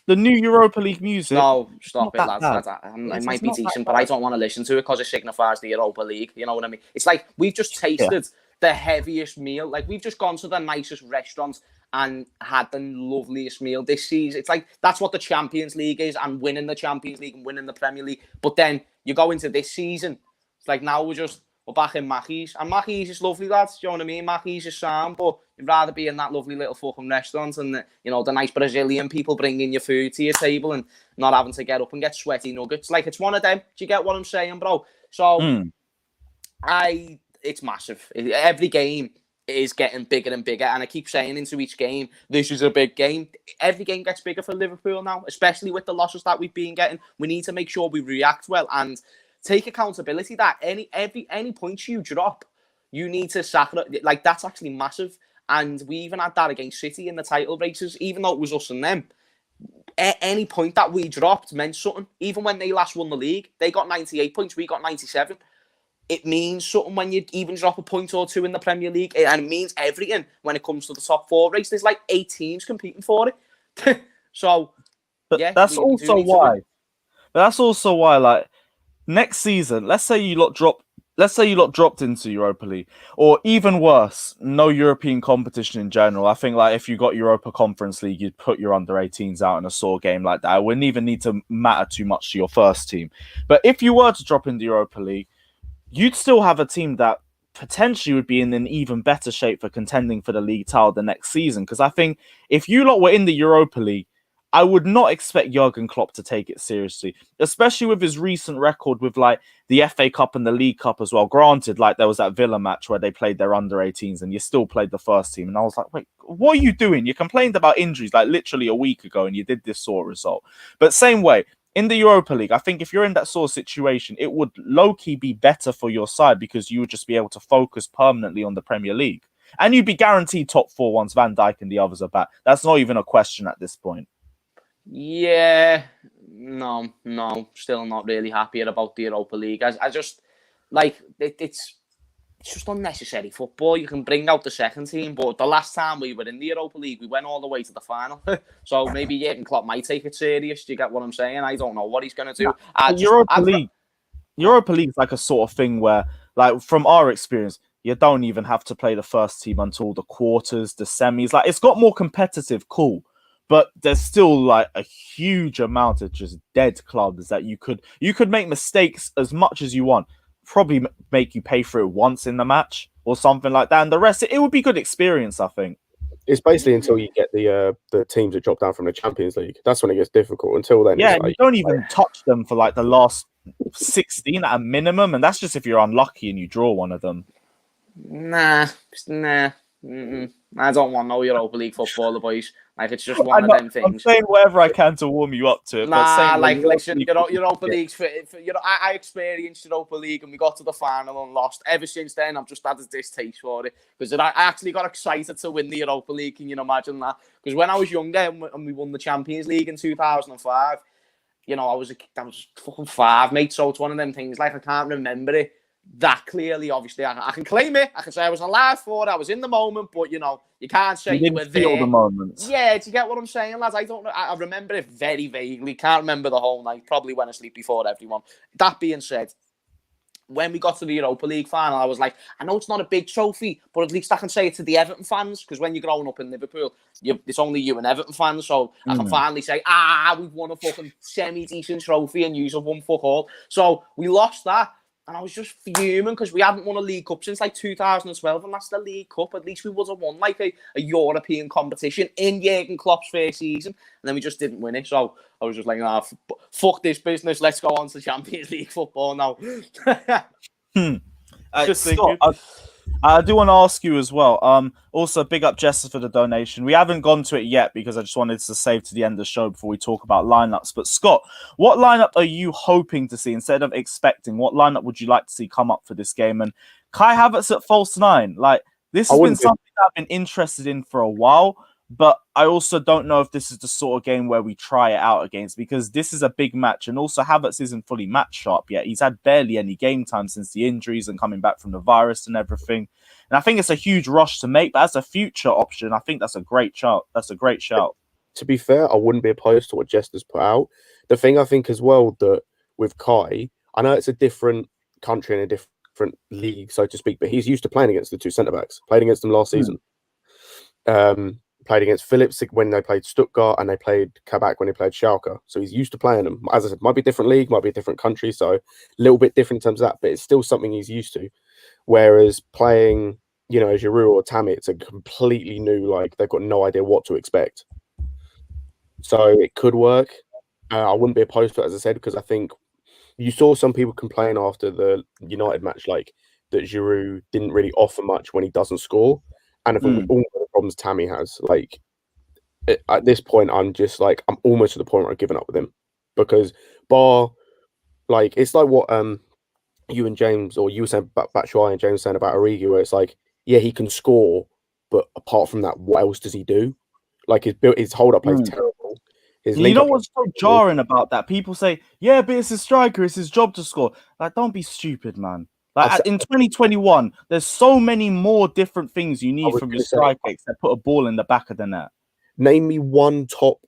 The new Europa League music. No, stop it, lads. It might be decent, but I don't want to listen to it because it signifies the Europa League. You know what I mean? It's like we've just tasted the heaviest meal. Like, we've just gone to the nicest restaurant and had the loveliest meal this season. It's like that's what the Champions League is, and winning the Champions League and winning the Premier League. But then you go into this season, it's like now we're back in Mackey's, and Mackey's is lovely, lads. Do you know what I mean? Mackey's is sound, but you'd rather be in that lovely little fucking restaurant and the nice Brazilian people bringing your food to your table and not having to get up and get sweaty nuggets. Like, it's one of them. Do you get what I'm saying, bro? So it's massive. Every game is getting bigger and bigger, and I keep saying into each game, this is a big game. Every game gets bigger for Liverpool now, especially with the losses that we've been getting. We need to make sure we react well and take accountability that any points you drop, you need to sacrifice. Like, that's actually massive. And we even had that against City in the title races, even though it was us and them. Any point that we dropped meant something. Even when they last won the league, they got 98 points, we got 97. It means something when you even drop a point or two in the Premier League, and it means everything when it comes to the top four race. There's like 8 teams competing for it. So, that's also why, like, next season, let's say you lot dropped into Europa League, or even worse, no European competition in general. I think, like, if you got Europa Conference League, you'd put your under-18s out in a sore game like that. It wouldn't even need to matter too much to your first team. But if you were to drop into Europa League, you'd still have a team that potentially would be in an even better shape for contending for the league title the next season. Because I think if you lot were in the Europa League, I would not expect Jurgen Klopp to take it seriously, especially with his recent record with, like, the FA Cup and the League Cup as well. Granted, like, there was that Villa match where they played their under-18s and you still played the first team. And I was like, wait, what are you doing? You complained about injuries like literally a week ago and you did this sort of result. But same way, in the Europa League, I think if you're in that sort of situation, it would low-key be better for your side because you would just be able to focus permanently on the Premier League. And you'd be guaranteed top four once Van Dijk and the others are back. That's not even a question at this point. Yeah, no, still not really happy about the Europa League. I just, like, it's it's just unnecessary football. You can bring out the second team, but the last time we were in the Europa League, we went all the way to the final. So maybe Jurgen Klopp might take it serious. Do you get what I'm saying? I don't know what he's going to do. Europa League is like a sort of thing where, like, from our experience, you don't even have to play the first team until the quarters, the semis. Like, it's got more competitive, cool. But there's still like a huge amount of just dead clubs that you could make mistakes as much as you want. Probably make you pay for it once in the match or something like that. And the rest, it would be good experience, I think. It's basically until you get the teams that drop down from the Champions League. That's when it gets difficult. Until then, yeah, it's like, you don't even touch them for like the last 16 at a minimum, and that's just if you're unlucky and you draw one of them. Nah. I don't want no Europa League football, boys. Like, it's just one of them things. I'm saying whatever I can to warm you up to it. Nah, like, listen, Europa League's for I experienced Europa League and we got to the final and lost. Ever since then, I've just had a distaste for it because I actually got excited to win the Europa League. Can you imagine that? Because when I was younger and we won the Champions League in 2005, I was fucking 5, mate. So it's one of them things. Like, I can't remember it that clearly. Obviously, I can claim it. I can say I was alive for it. I was in the moment, but you can't say you were feel there. The moment. Yeah, do you get what I'm saying, lads? I don't know. I remember it very vaguely. Can't remember the whole night. Probably went to sleep before everyone. That being said, when we got to the Europa League final, I was like, I know it's not a big trophy, but at least I can say it to the Everton fans, because when you're growing up in Liverpool, it's only you and Everton fans, so I can finally say, we've won a fucking semi-decent trophy and you've won fuck all. So we lost that. And I was just fuming because we hadn't won a League Cup since like 2012, and that's the League Cup. At least we would have won like a European competition in Jurgen Klopp's first season, and then we just didn't win it. So I was just like, fuck this business. Let's go on to Champions League football now. Scott, I do want to ask you as well. Also, big up Jester for the donation. We haven't gone to it yet because I just wanted to save to the end of the show before we talk about lineups. But Scott, what lineup are you hoping to see instead of expecting? What lineup would you like to see come up for this game? And Kai Havertz at false 9, like, this has been something that I've been interested in for a while. But I also don't know if this is the sort of game where we try it out against, because this is a big match. And also Havertz isn't fully match sharp yet. He's had barely any game time since the injuries and coming back from the virus and everything. And I think it's a huge rush to make, but as a future option, I think that's a great shout. To be fair, I wouldn't be opposed to what Jester's put out. The thing I think as well that with Kai, I know it's a different country and a different league, so to speak, but he's used to playing against the two centre-backs. Played against them last season. Played against Phillips when they played Stuttgart, and they played Kabak when they played Schalke. So he's used to playing them. As I said, might be a different league, might be a different country, so a little bit different in terms of that, but it's still something he's used to. Whereas playing, Giroud or Tammy, it's a completely new, like, they've got no idea what to expect. So it could work. I wouldn't be opposed to it, as I said, because I think you saw some people complain after the United match, like, that Giroud didn't really offer much when he doesn't score. And I think all the problems Tammy has, like, at this point, I'm just like, I'm almost to the point where I've given up with him, because it's like what you and James, or you were saying about Batshuayi and James saying about Origi, where it's like, yeah, he can score, but apart from that, what else does he do? Like, his hold up play is terrible. You know what's so jarring about that? People say, yeah, but it's his striker, it's his job to score. Like, don't be stupid, man. Like, in 2021, there's so many more different things you need from your striker except put a ball in the back of the net. Name me one top,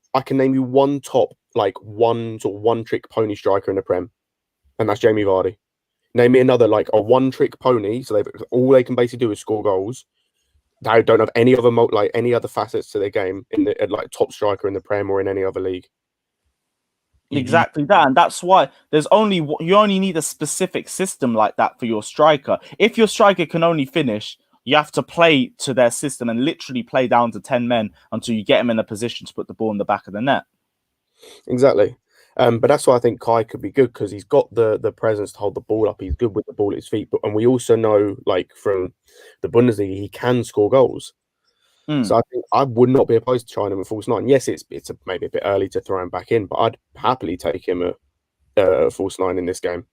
like, one trick pony striker in the Prem, and that's Jamie Vardy. Name me another, like, a one trick pony, so all they can basically do is score goals. They don't have any other facets to their game in the like top striker in the Prem or in any other league. Exactly that, and that's why you only need a specific system like that for your striker. If your striker can only finish, you have to play to their system and literally play down to 10 men until you get him in a position to put the ball in the back of the net. Exactly. But that's why I think Kai could be good, because he's got the presence to hold the ball up. He's good with the ball at his feet, and we also know, like, from the Bundesliga, he can score goals. So I think I would not be opposed to trying him at false 9. Yes, it's maybe a bit early to throw him back in, but I'd happily take him at false 9 in this game.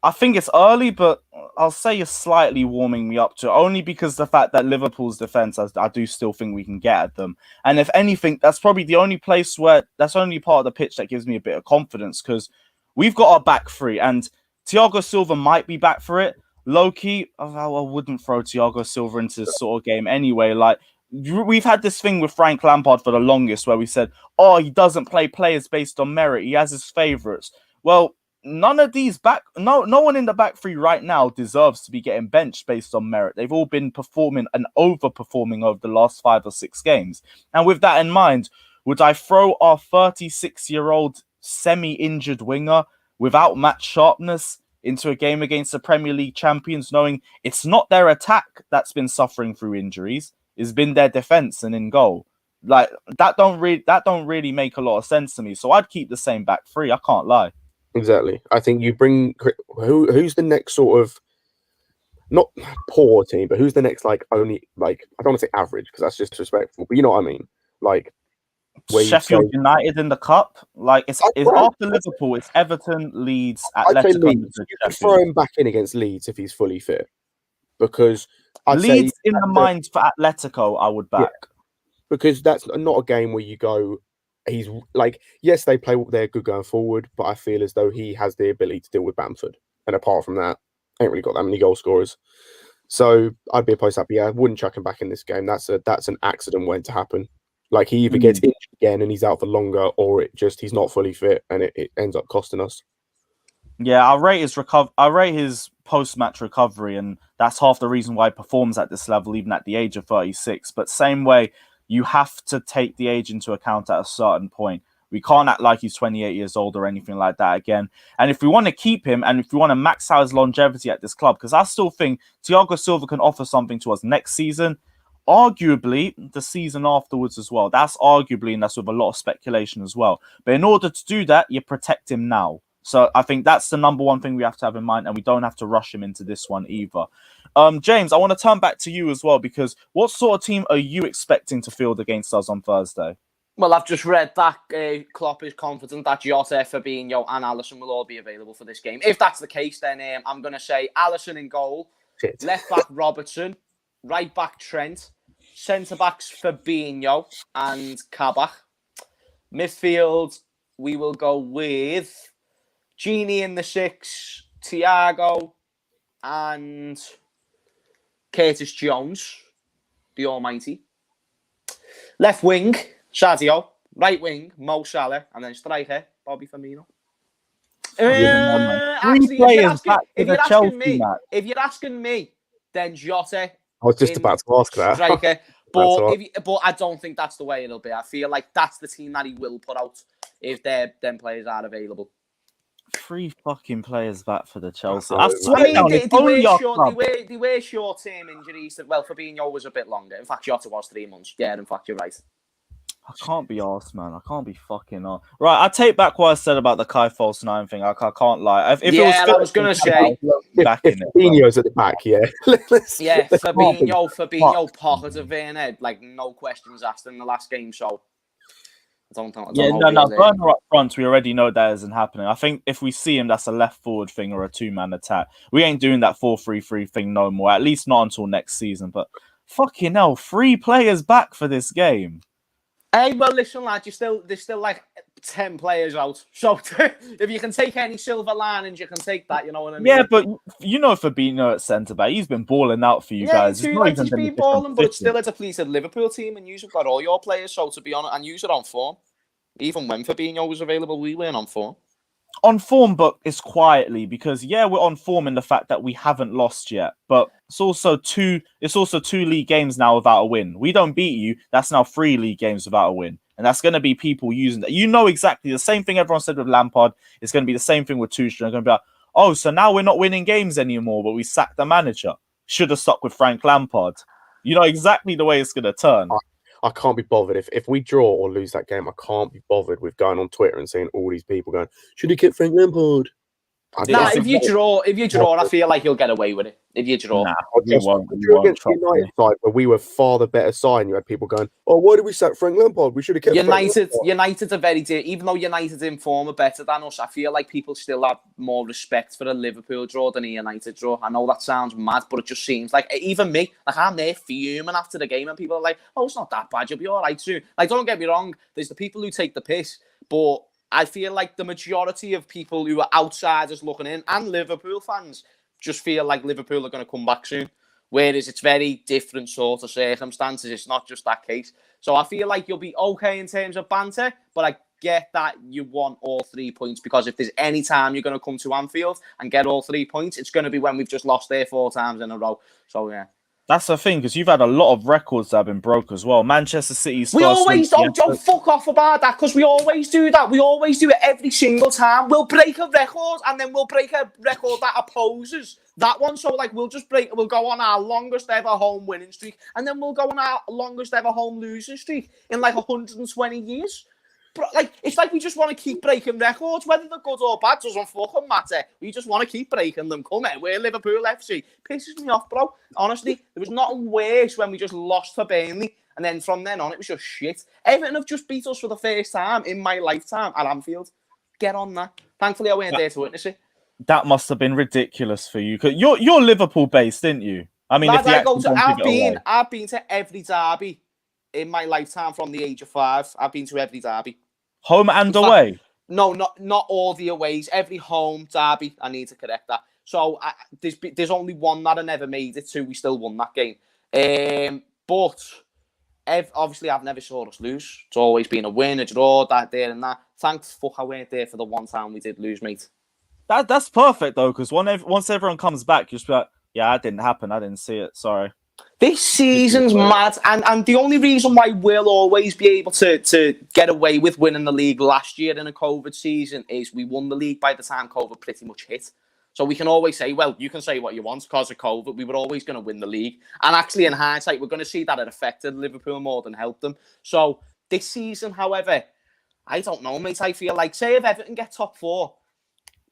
I think it's early, but I'll say you're slightly warming me up to it, only because the fact that Liverpool's defense, I do still think we can get at them. And if anything, that's probably the only place that's only part of the pitch that gives me a bit of confidence, because we've got our back three, and Thiago Silva might be back for it. low-key, I wouldn't throw Thiago Silva into this sort of game anyway. Like, we've had this thing with Frank Lampard for the longest where we said, oh, he doesn't play players based on merit. He has his favourites. Well, none of these no one in the back three right now deserves to be getting benched based on merit. They've all been performing and overperforming over the last 5 or 6 games. And with that in mind, would I throw our 36-year-old semi-injured winger without match sharpness into a game against the Premier League champions, knowing it's not their attack that's been suffering through injuries, it's been their defense and in goal? Like, that don't really make a lot of sense to me. So I'd keep the same back three. I can't lie. Exactly. I think you bring who's the next sort of not poor team, but who's the next only I don't want to say average because that's just disrespectful, but you know what I mean. Like Sheffield United in the cup, it's after Liverpool, it's Everton, Leeds, Atletico. Leeds. You can throw him back in against Leeds if he's fully fit, because Leeds in the minds for Atletico, I would back. Yeah, because that's not a game where you go. He's yes, they're good going forward, but I feel as though he has the ability to deal with Bamford, and apart from that, ain't really got that many goal scorers. So I'd be opposed to that. But yeah, I wouldn't chuck him back in this game. That's an accident waiting to happen. Like, he either gets injured again and he's out for longer, or he's not fully fit and it ends up costing us. Yeah, I rate his post-match recovery, and that's half the reason why he performs at this level, even at the age of 36. But same way, you have to take the age into account at a certain point. We can't act like he's 28 years old or anything like that again. And if we want to keep him, and if we want to max out his longevity at this club, because I still think Thiago Silva can offer something to us next season, arguably the season afterwards as well. That's arguably, and that's with a lot of speculation as well. But in order to do that, you protect him now. So I think that's the number one thing we have to have in mind, and we don't have to rush him into this one either. James, I want to turn back to you as well, because what sort of team are you expecting to field against us on Thursday? Well, I've just read that Klopp is confident that Jota, Fabinho and Alisson will all be available for this game. If that's the case, then I'm going to say Alisson in goal, left back Robertson, right back Trent, centre backs Fabinho and Kabak. Midfield, we will go with Gini in the 6, Thiago and Curtis Jones, the almighty. Left wing, Sadio. Right wing, Mo Salah. And then striker, Bobby Firmino. Actually, if you're asking me, then Jota. I was just about to ask that. Striker. But I don't think that's the way it'll be. I feel like that's the team that he will put out if them players are available. 3 fucking players back for the Chelsea. I mean, they were short-term injuries. Well, Fabinho was a bit longer. In fact, Jota was 3 months. Yeah, in fact, you're right. I can't be arsed, man. I can't be fucking arsed. Right, I take back what I said about the Kai False 9 thing. I can't lie. If I was going to say... Fabinho's at the back, yeah. Fabinho pocketed Werner, no questions asked in the last game, so... Werner up front, we already know that isn't happening. I think if we see him, that's a left forward thing or a 2-man attack. We ain't doing that 4-3-3 thing no more, at least not until next season. But fucking hell, 3 players back for this game. Hey, well, listen, lad, there's still 10 players out. So if you can take any silver linings, you can take that, you know what I mean? Yeah, but you know Fabinho at centre-back, he's been balling out for you guys. He's been balling, but it's still a depleted Liverpool team, and you've got all your players, so to be honest, and you're on form. Even when Fabinho was available, we weren't on form. On form, but it's quietly, because we're on form in the fact that we haven't lost yet. But it's also 2 league games now without a win. We don't beat you. That's now 3 league games without a win. And that's going to be people using that. You know exactly the same thing everyone said with Lampard. It's going to be the same thing with Tuchel. They're going to be like, oh, so now we're not winning games anymore, but we sacked the manager. Should have stuck with Frank Lampard. You know exactly the way it's going to turn. I can't be bothered. If we draw or lose that game, I can't be bothered with going on Twitter and seeing all these people going, should he keep Frank Lampard? If you draw, I feel like you'll get away with it. If you draw, you won't against the United side, where we were far the better side, and you had people going, "Oh, why did we sack Frank Lampard? We should have kept United are very dear. Even though United in form are better than us, I feel like people still have more respect for a Liverpool draw than a United draw. I know that sounds mad, but it just seems like even me, I'm there fuming after the game, and people are like, "Oh, it's not that bad. You'll be all right soon." Don't get me wrong. There's the people who take the piss, but I feel like the majority of people who are outsiders looking in, and Liverpool fans, just feel like Liverpool are going to come back soon. Whereas it's very different sort of circumstances. It's not just that case. So I feel like you'll be okay in terms of banter, but I get that you want all 3 points, because if there's any time you're going to come to Anfield and get all 3 points, it's going to be when we've just lost there 4 times in a row. So, yeah. That's the thing, because you've had a lot of records that have been broke as well. Manchester City's We first always don't fuck off about that, because we always do that. We always do it every single time. We'll break a record, and then we'll break a record that opposes that one. So, like, we'll go on our longest ever home winning streak, and then we'll go on our longest ever home losing streak in like 120 years. But, like, it's like we just want to keep breaking records, whether they're good or bad doesn't fucking matter. We just want to keep breaking them. Come on, we're Liverpool FC. Pisses me off, bro. Honestly, there was nothing worse when we just lost to Burnley, and then from then on it was just shit. Everton have just beat us for the first time in my lifetime at Anfield. Get on that. Thankfully, I weren't there to witness it. That must have been ridiculous for you. Cause you're Liverpool based, didn't you? I mean, Lads, I've been to every derby in my lifetime from the age of 5. I've been to every derby. Home and away? No, not all the aways. Every home derby. I need to correct that. So there's only one that I never made it to. We still won that game. But obviously I've never saw us lose. It's always been a win, a draw, that, there and that. Thanks fuck I weren't there for the one time we did lose, mate. That's perfect though, because once everyone comes back, you just be like, yeah, that didn't happen. I didn't see it. Sorry. This season's mad, and the only reason why we'll always be able to get away with winning the league last year in a COVID season is we won the league by the time COVID pretty much hit. So we can always say, well, you can say what you want because of COVID. We were always going to win the league. And actually, in hindsight, we're going to see that it affected Liverpool more than helped them. So this season, however, I don't know, mate. I feel like, say if Everton get top 4,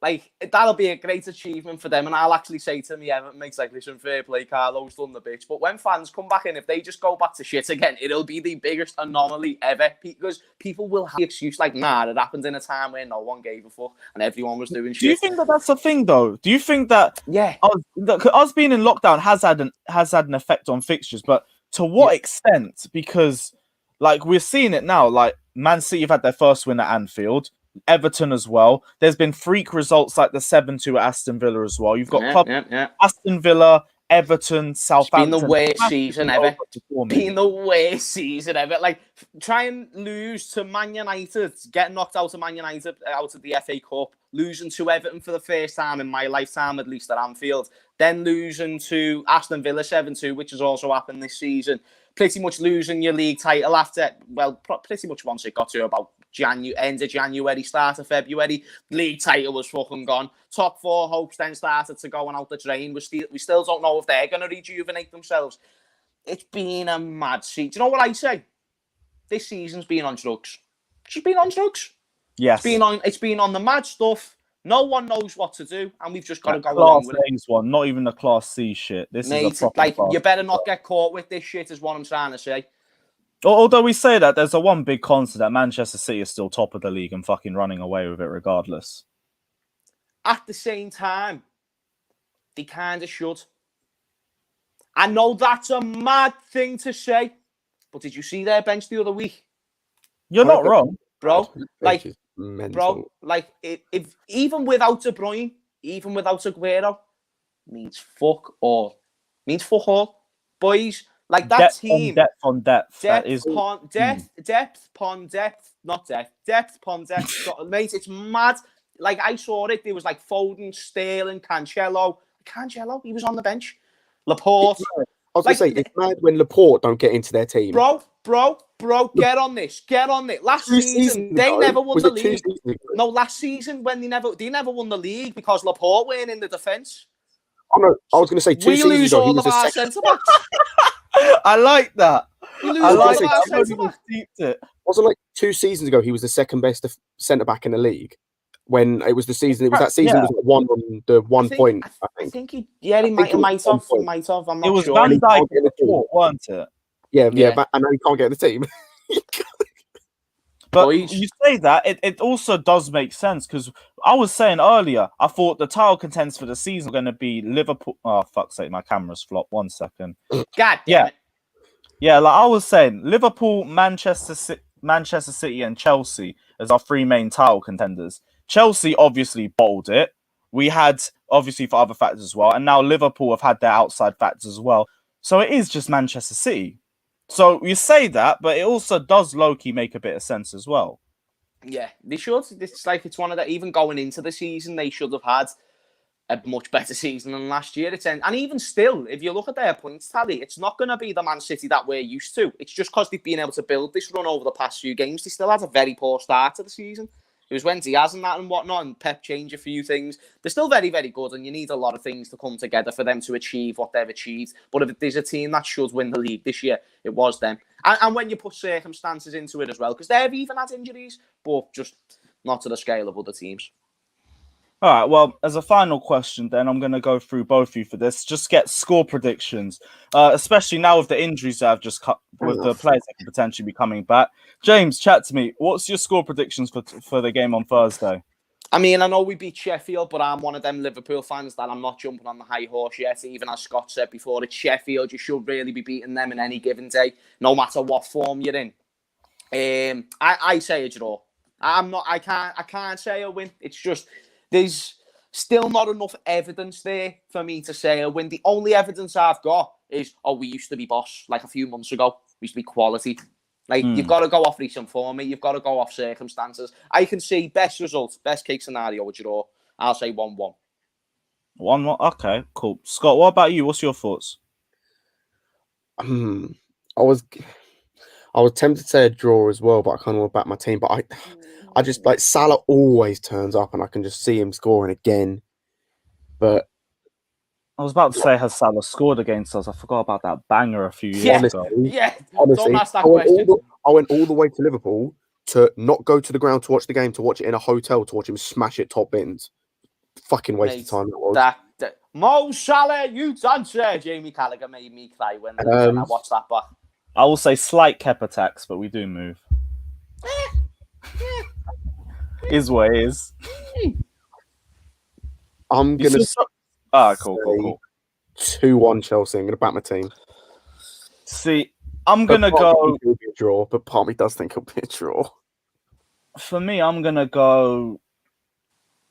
like, that'll be a great achievement for them. And I'll actually say to me, Everton mates, like, listen, fair play, Carlo's done the bitch. But when fans come back in, if they just go back to shit again, it'll be the biggest anomaly ever. Because people will have the excuse like, nah, it happened in a time where no one gave a fuck and everyone was doing shit. Do you think that that's the thing, though? Do you think that us being in lockdown has had an effect on fixtures? But to what extent? Because, like, we're seeing it now. Like, Man City have had their first win at Anfield. Everton as well. There's been freak results like the 7-2 at Aston Villa as well. You've got Aston Villa, Everton, Southampton. It's been the worst season ever. Been the worst season ever. Like, try and lose to Man United, get knocked out of Man United out of the FA Cup, losing to Everton for the first time in my lifetime, at least at Anfield, then losing to Aston Villa 7-2, which has also happened this season. Pretty much losing your league title after, well, pretty much once it got to about end of January, start of February, league title was fucking gone. Top 4 hopes then started to go out the drain. We still don't know if they're going to rejuvenate themselves. It's been a mad season. Do you know what I say? This season's been on drugs. It's just been on drugs. Yes. It's been on the mad stuff. No one knows what to do, and we've just got to go along with it. One, not even the Class C shit. This is a proper like, you better not get caught with this shit, is what I'm trying to say. Although we say that, there's a one big constant that Manchester City is still top of the league and fucking running away with it regardless. At the same time, they kind of should. I know that's a mad thing to say, but did you see their bench the other week? You're not wrong, bro. Like, if even without De Bruyne, even without Aguero, means fuck all. Boys. Like, that depth team... Depth on depth. Depth upon depth. Mate, it's mad. Like, I saw it. There was, like, Foden, Sterling, Cancelo. He was on the bench. Laporte. I was going to say, it's mad when Laporte don't get into their team. Bro, get on this. Last season, they never won the league. No, last season, when they never won the league because Laporte weren't in the defence. Oh, no, I was going to say 2 seasons ago. We lose all of our centre-backs. I like that. Wasn't like 2 seasons ago he was the second best centre back in the league when it was the season. It was that season was like 1 on the 1 point. I think he might have. I'm not it was sure. Van Dijk before, wasn't it? Yeah, but and now he can't get the team. But you say that, it also does make sense because I was saying earlier, I thought the title contenders for the season were going to be Liverpool. Oh, fuck's sake, my camera's flopped. 1 second. God damn it. Yeah, like I was saying, Liverpool, Manchester City, and Chelsea as our 3 main title contenders. Chelsea obviously bottled it. We had obviously for other factors as well. And now Liverpool have had their outside factors as well. So it is just Manchester City. So you say that, but it also does low-key make a bit of sense as well. Yeah, they should. It's one of the, even going into the season, they should have had a much better season than last year. And even still, if you look at their points tally, it's not going to be the Man City that we're used to. It's just because they've been able to build this run over the past few games. They still had a very poor start to the season. It was when Diaz and that and whatnot, and Pep changed a few things. They're still very, very good, and you need a lot of things to come together for them to achieve what they've achieved. But if there's a team that should win the league this year, it was them. And when you put circumstances into it as well, because they've even had injuries, but just not to the scale of other teams. All right, well, as a final question, then I'm going to go through both of you for this. Just get score predictions, especially now with the injuries that have just cut, with the players that could potentially be coming back. James, chat to me. What's your score predictions for the game on Thursday? I mean, I know we beat Sheffield, but I'm one of them Liverpool fans that I'm not jumping on the high horse yet. Even as Scott said before, it's Sheffield. You should really be beating them in any given day, no matter what form you're in. I say a draw. I can't say a win. It's just there's still not enough evidence there for me to say a win. The only evidence I've got is, we used to be boss like a few months ago. We used to be quality. Like, you've got to go off recent form, mate. You've got to go off circumstances. I can see best result, best case scenario, a draw. I'll say 1-1. 1-1? Okay, cool. Scott, what about you? What's your thoughts? I was tempted to say a draw as well, but I kind of want to back my team. But I just, like, Salah always turns up and I can just see him scoring again. But I was about to say, has Salah scored against us? I forgot about that banger a few years ago. Yeah, honestly, don't ask that question. I went all the way to Liverpool to not go to the ground to watch the game, to watch it in a hotel, to watch him smash it top bins. Fucking waste of time that was. Mo Salah, you dancer. Jamie Carragher made me cry when I watched that back. I will say slight Kepa tax, but we do move. Is what it is. I'm going to cool. 2-1 Chelsea. I'm going to back my team. See, I'm going to go... It'll be a draw, but part of me does think it'll be a draw. For me, I'm going to go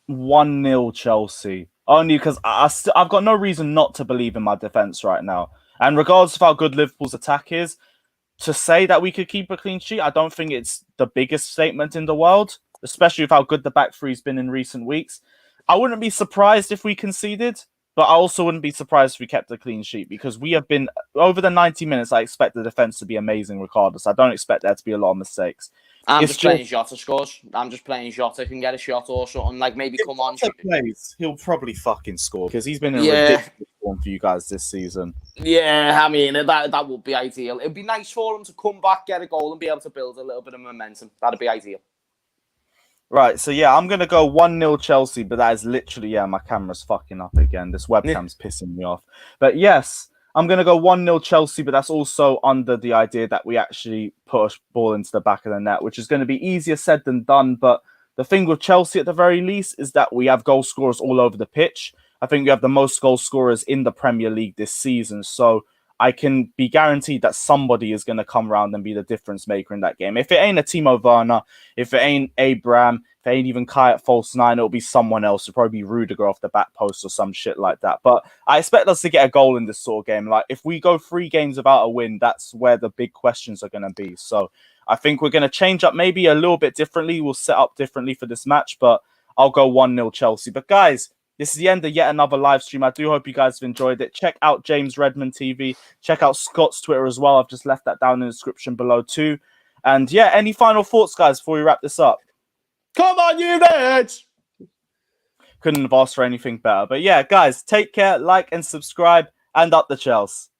1-0 Chelsea. Only because I've got no reason not to believe in my defence right now. And regardless of how good Liverpool's attack is, to say that we could keep a clean sheet, I don't think it's the biggest statement in the world, especially with how good the back three's been in recent weeks. I wouldn't be surprised if we conceded, but I also wouldn't be surprised if we kept a clean sheet, because we have been, over the 90 minutes, I expect the defence to be amazing regardless. I don't expect there to be a lot of mistakes. I'm just playing Jota scores. I'm just playing Jota can get a shot or something. Like, maybe come on. Plays, he'll probably fucking score, because he's been in ridiculous form for you guys this season. Yeah, I mean, that would be ideal. It'd be nice for him to come back, get a goal, and be able to build a little bit of momentum. That'd be ideal. Right, so yeah, I'm going to go 1-0 Chelsea, but that is literally, my camera's fucking up again. This webcam's pissing me off. But yes, I'm going to go 1-0 Chelsea, but that's also under the idea that we actually push ball into the back of the net, which is going to be easier said than done. But the thing with Chelsea, at the very least, is that we have goal scorers all over the pitch. I think we have the most goal scorers in the Premier League this season. So I can be guaranteed that somebody is going to come around and be the difference maker in that game. If it ain't a Timo Werner, if it ain't Abraham, if it ain't even Kai at false nine, it'll be someone else. It'll probably be Rudiger off the back post or some shit like that. But I expect us to get a goal in this sort of game. Like, if we go 3 games without a win, that's where the big questions are going to be. So I think we're going to change up maybe a little bit differently. We'll set up differently for this match, but I'll go 1-0 Chelsea. But guys, this is the end of yet another live stream. I do hope you guys have enjoyed it. Check out James Redmond TV. Check out Scott's Twitter as well. I've just left that down in the description below too. And yeah, any final thoughts, guys, before we wrap this up? Come on, you nerds! Couldn't have asked for anything better. But yeah, guys, take care, like and subscribe, and up the Chelsea.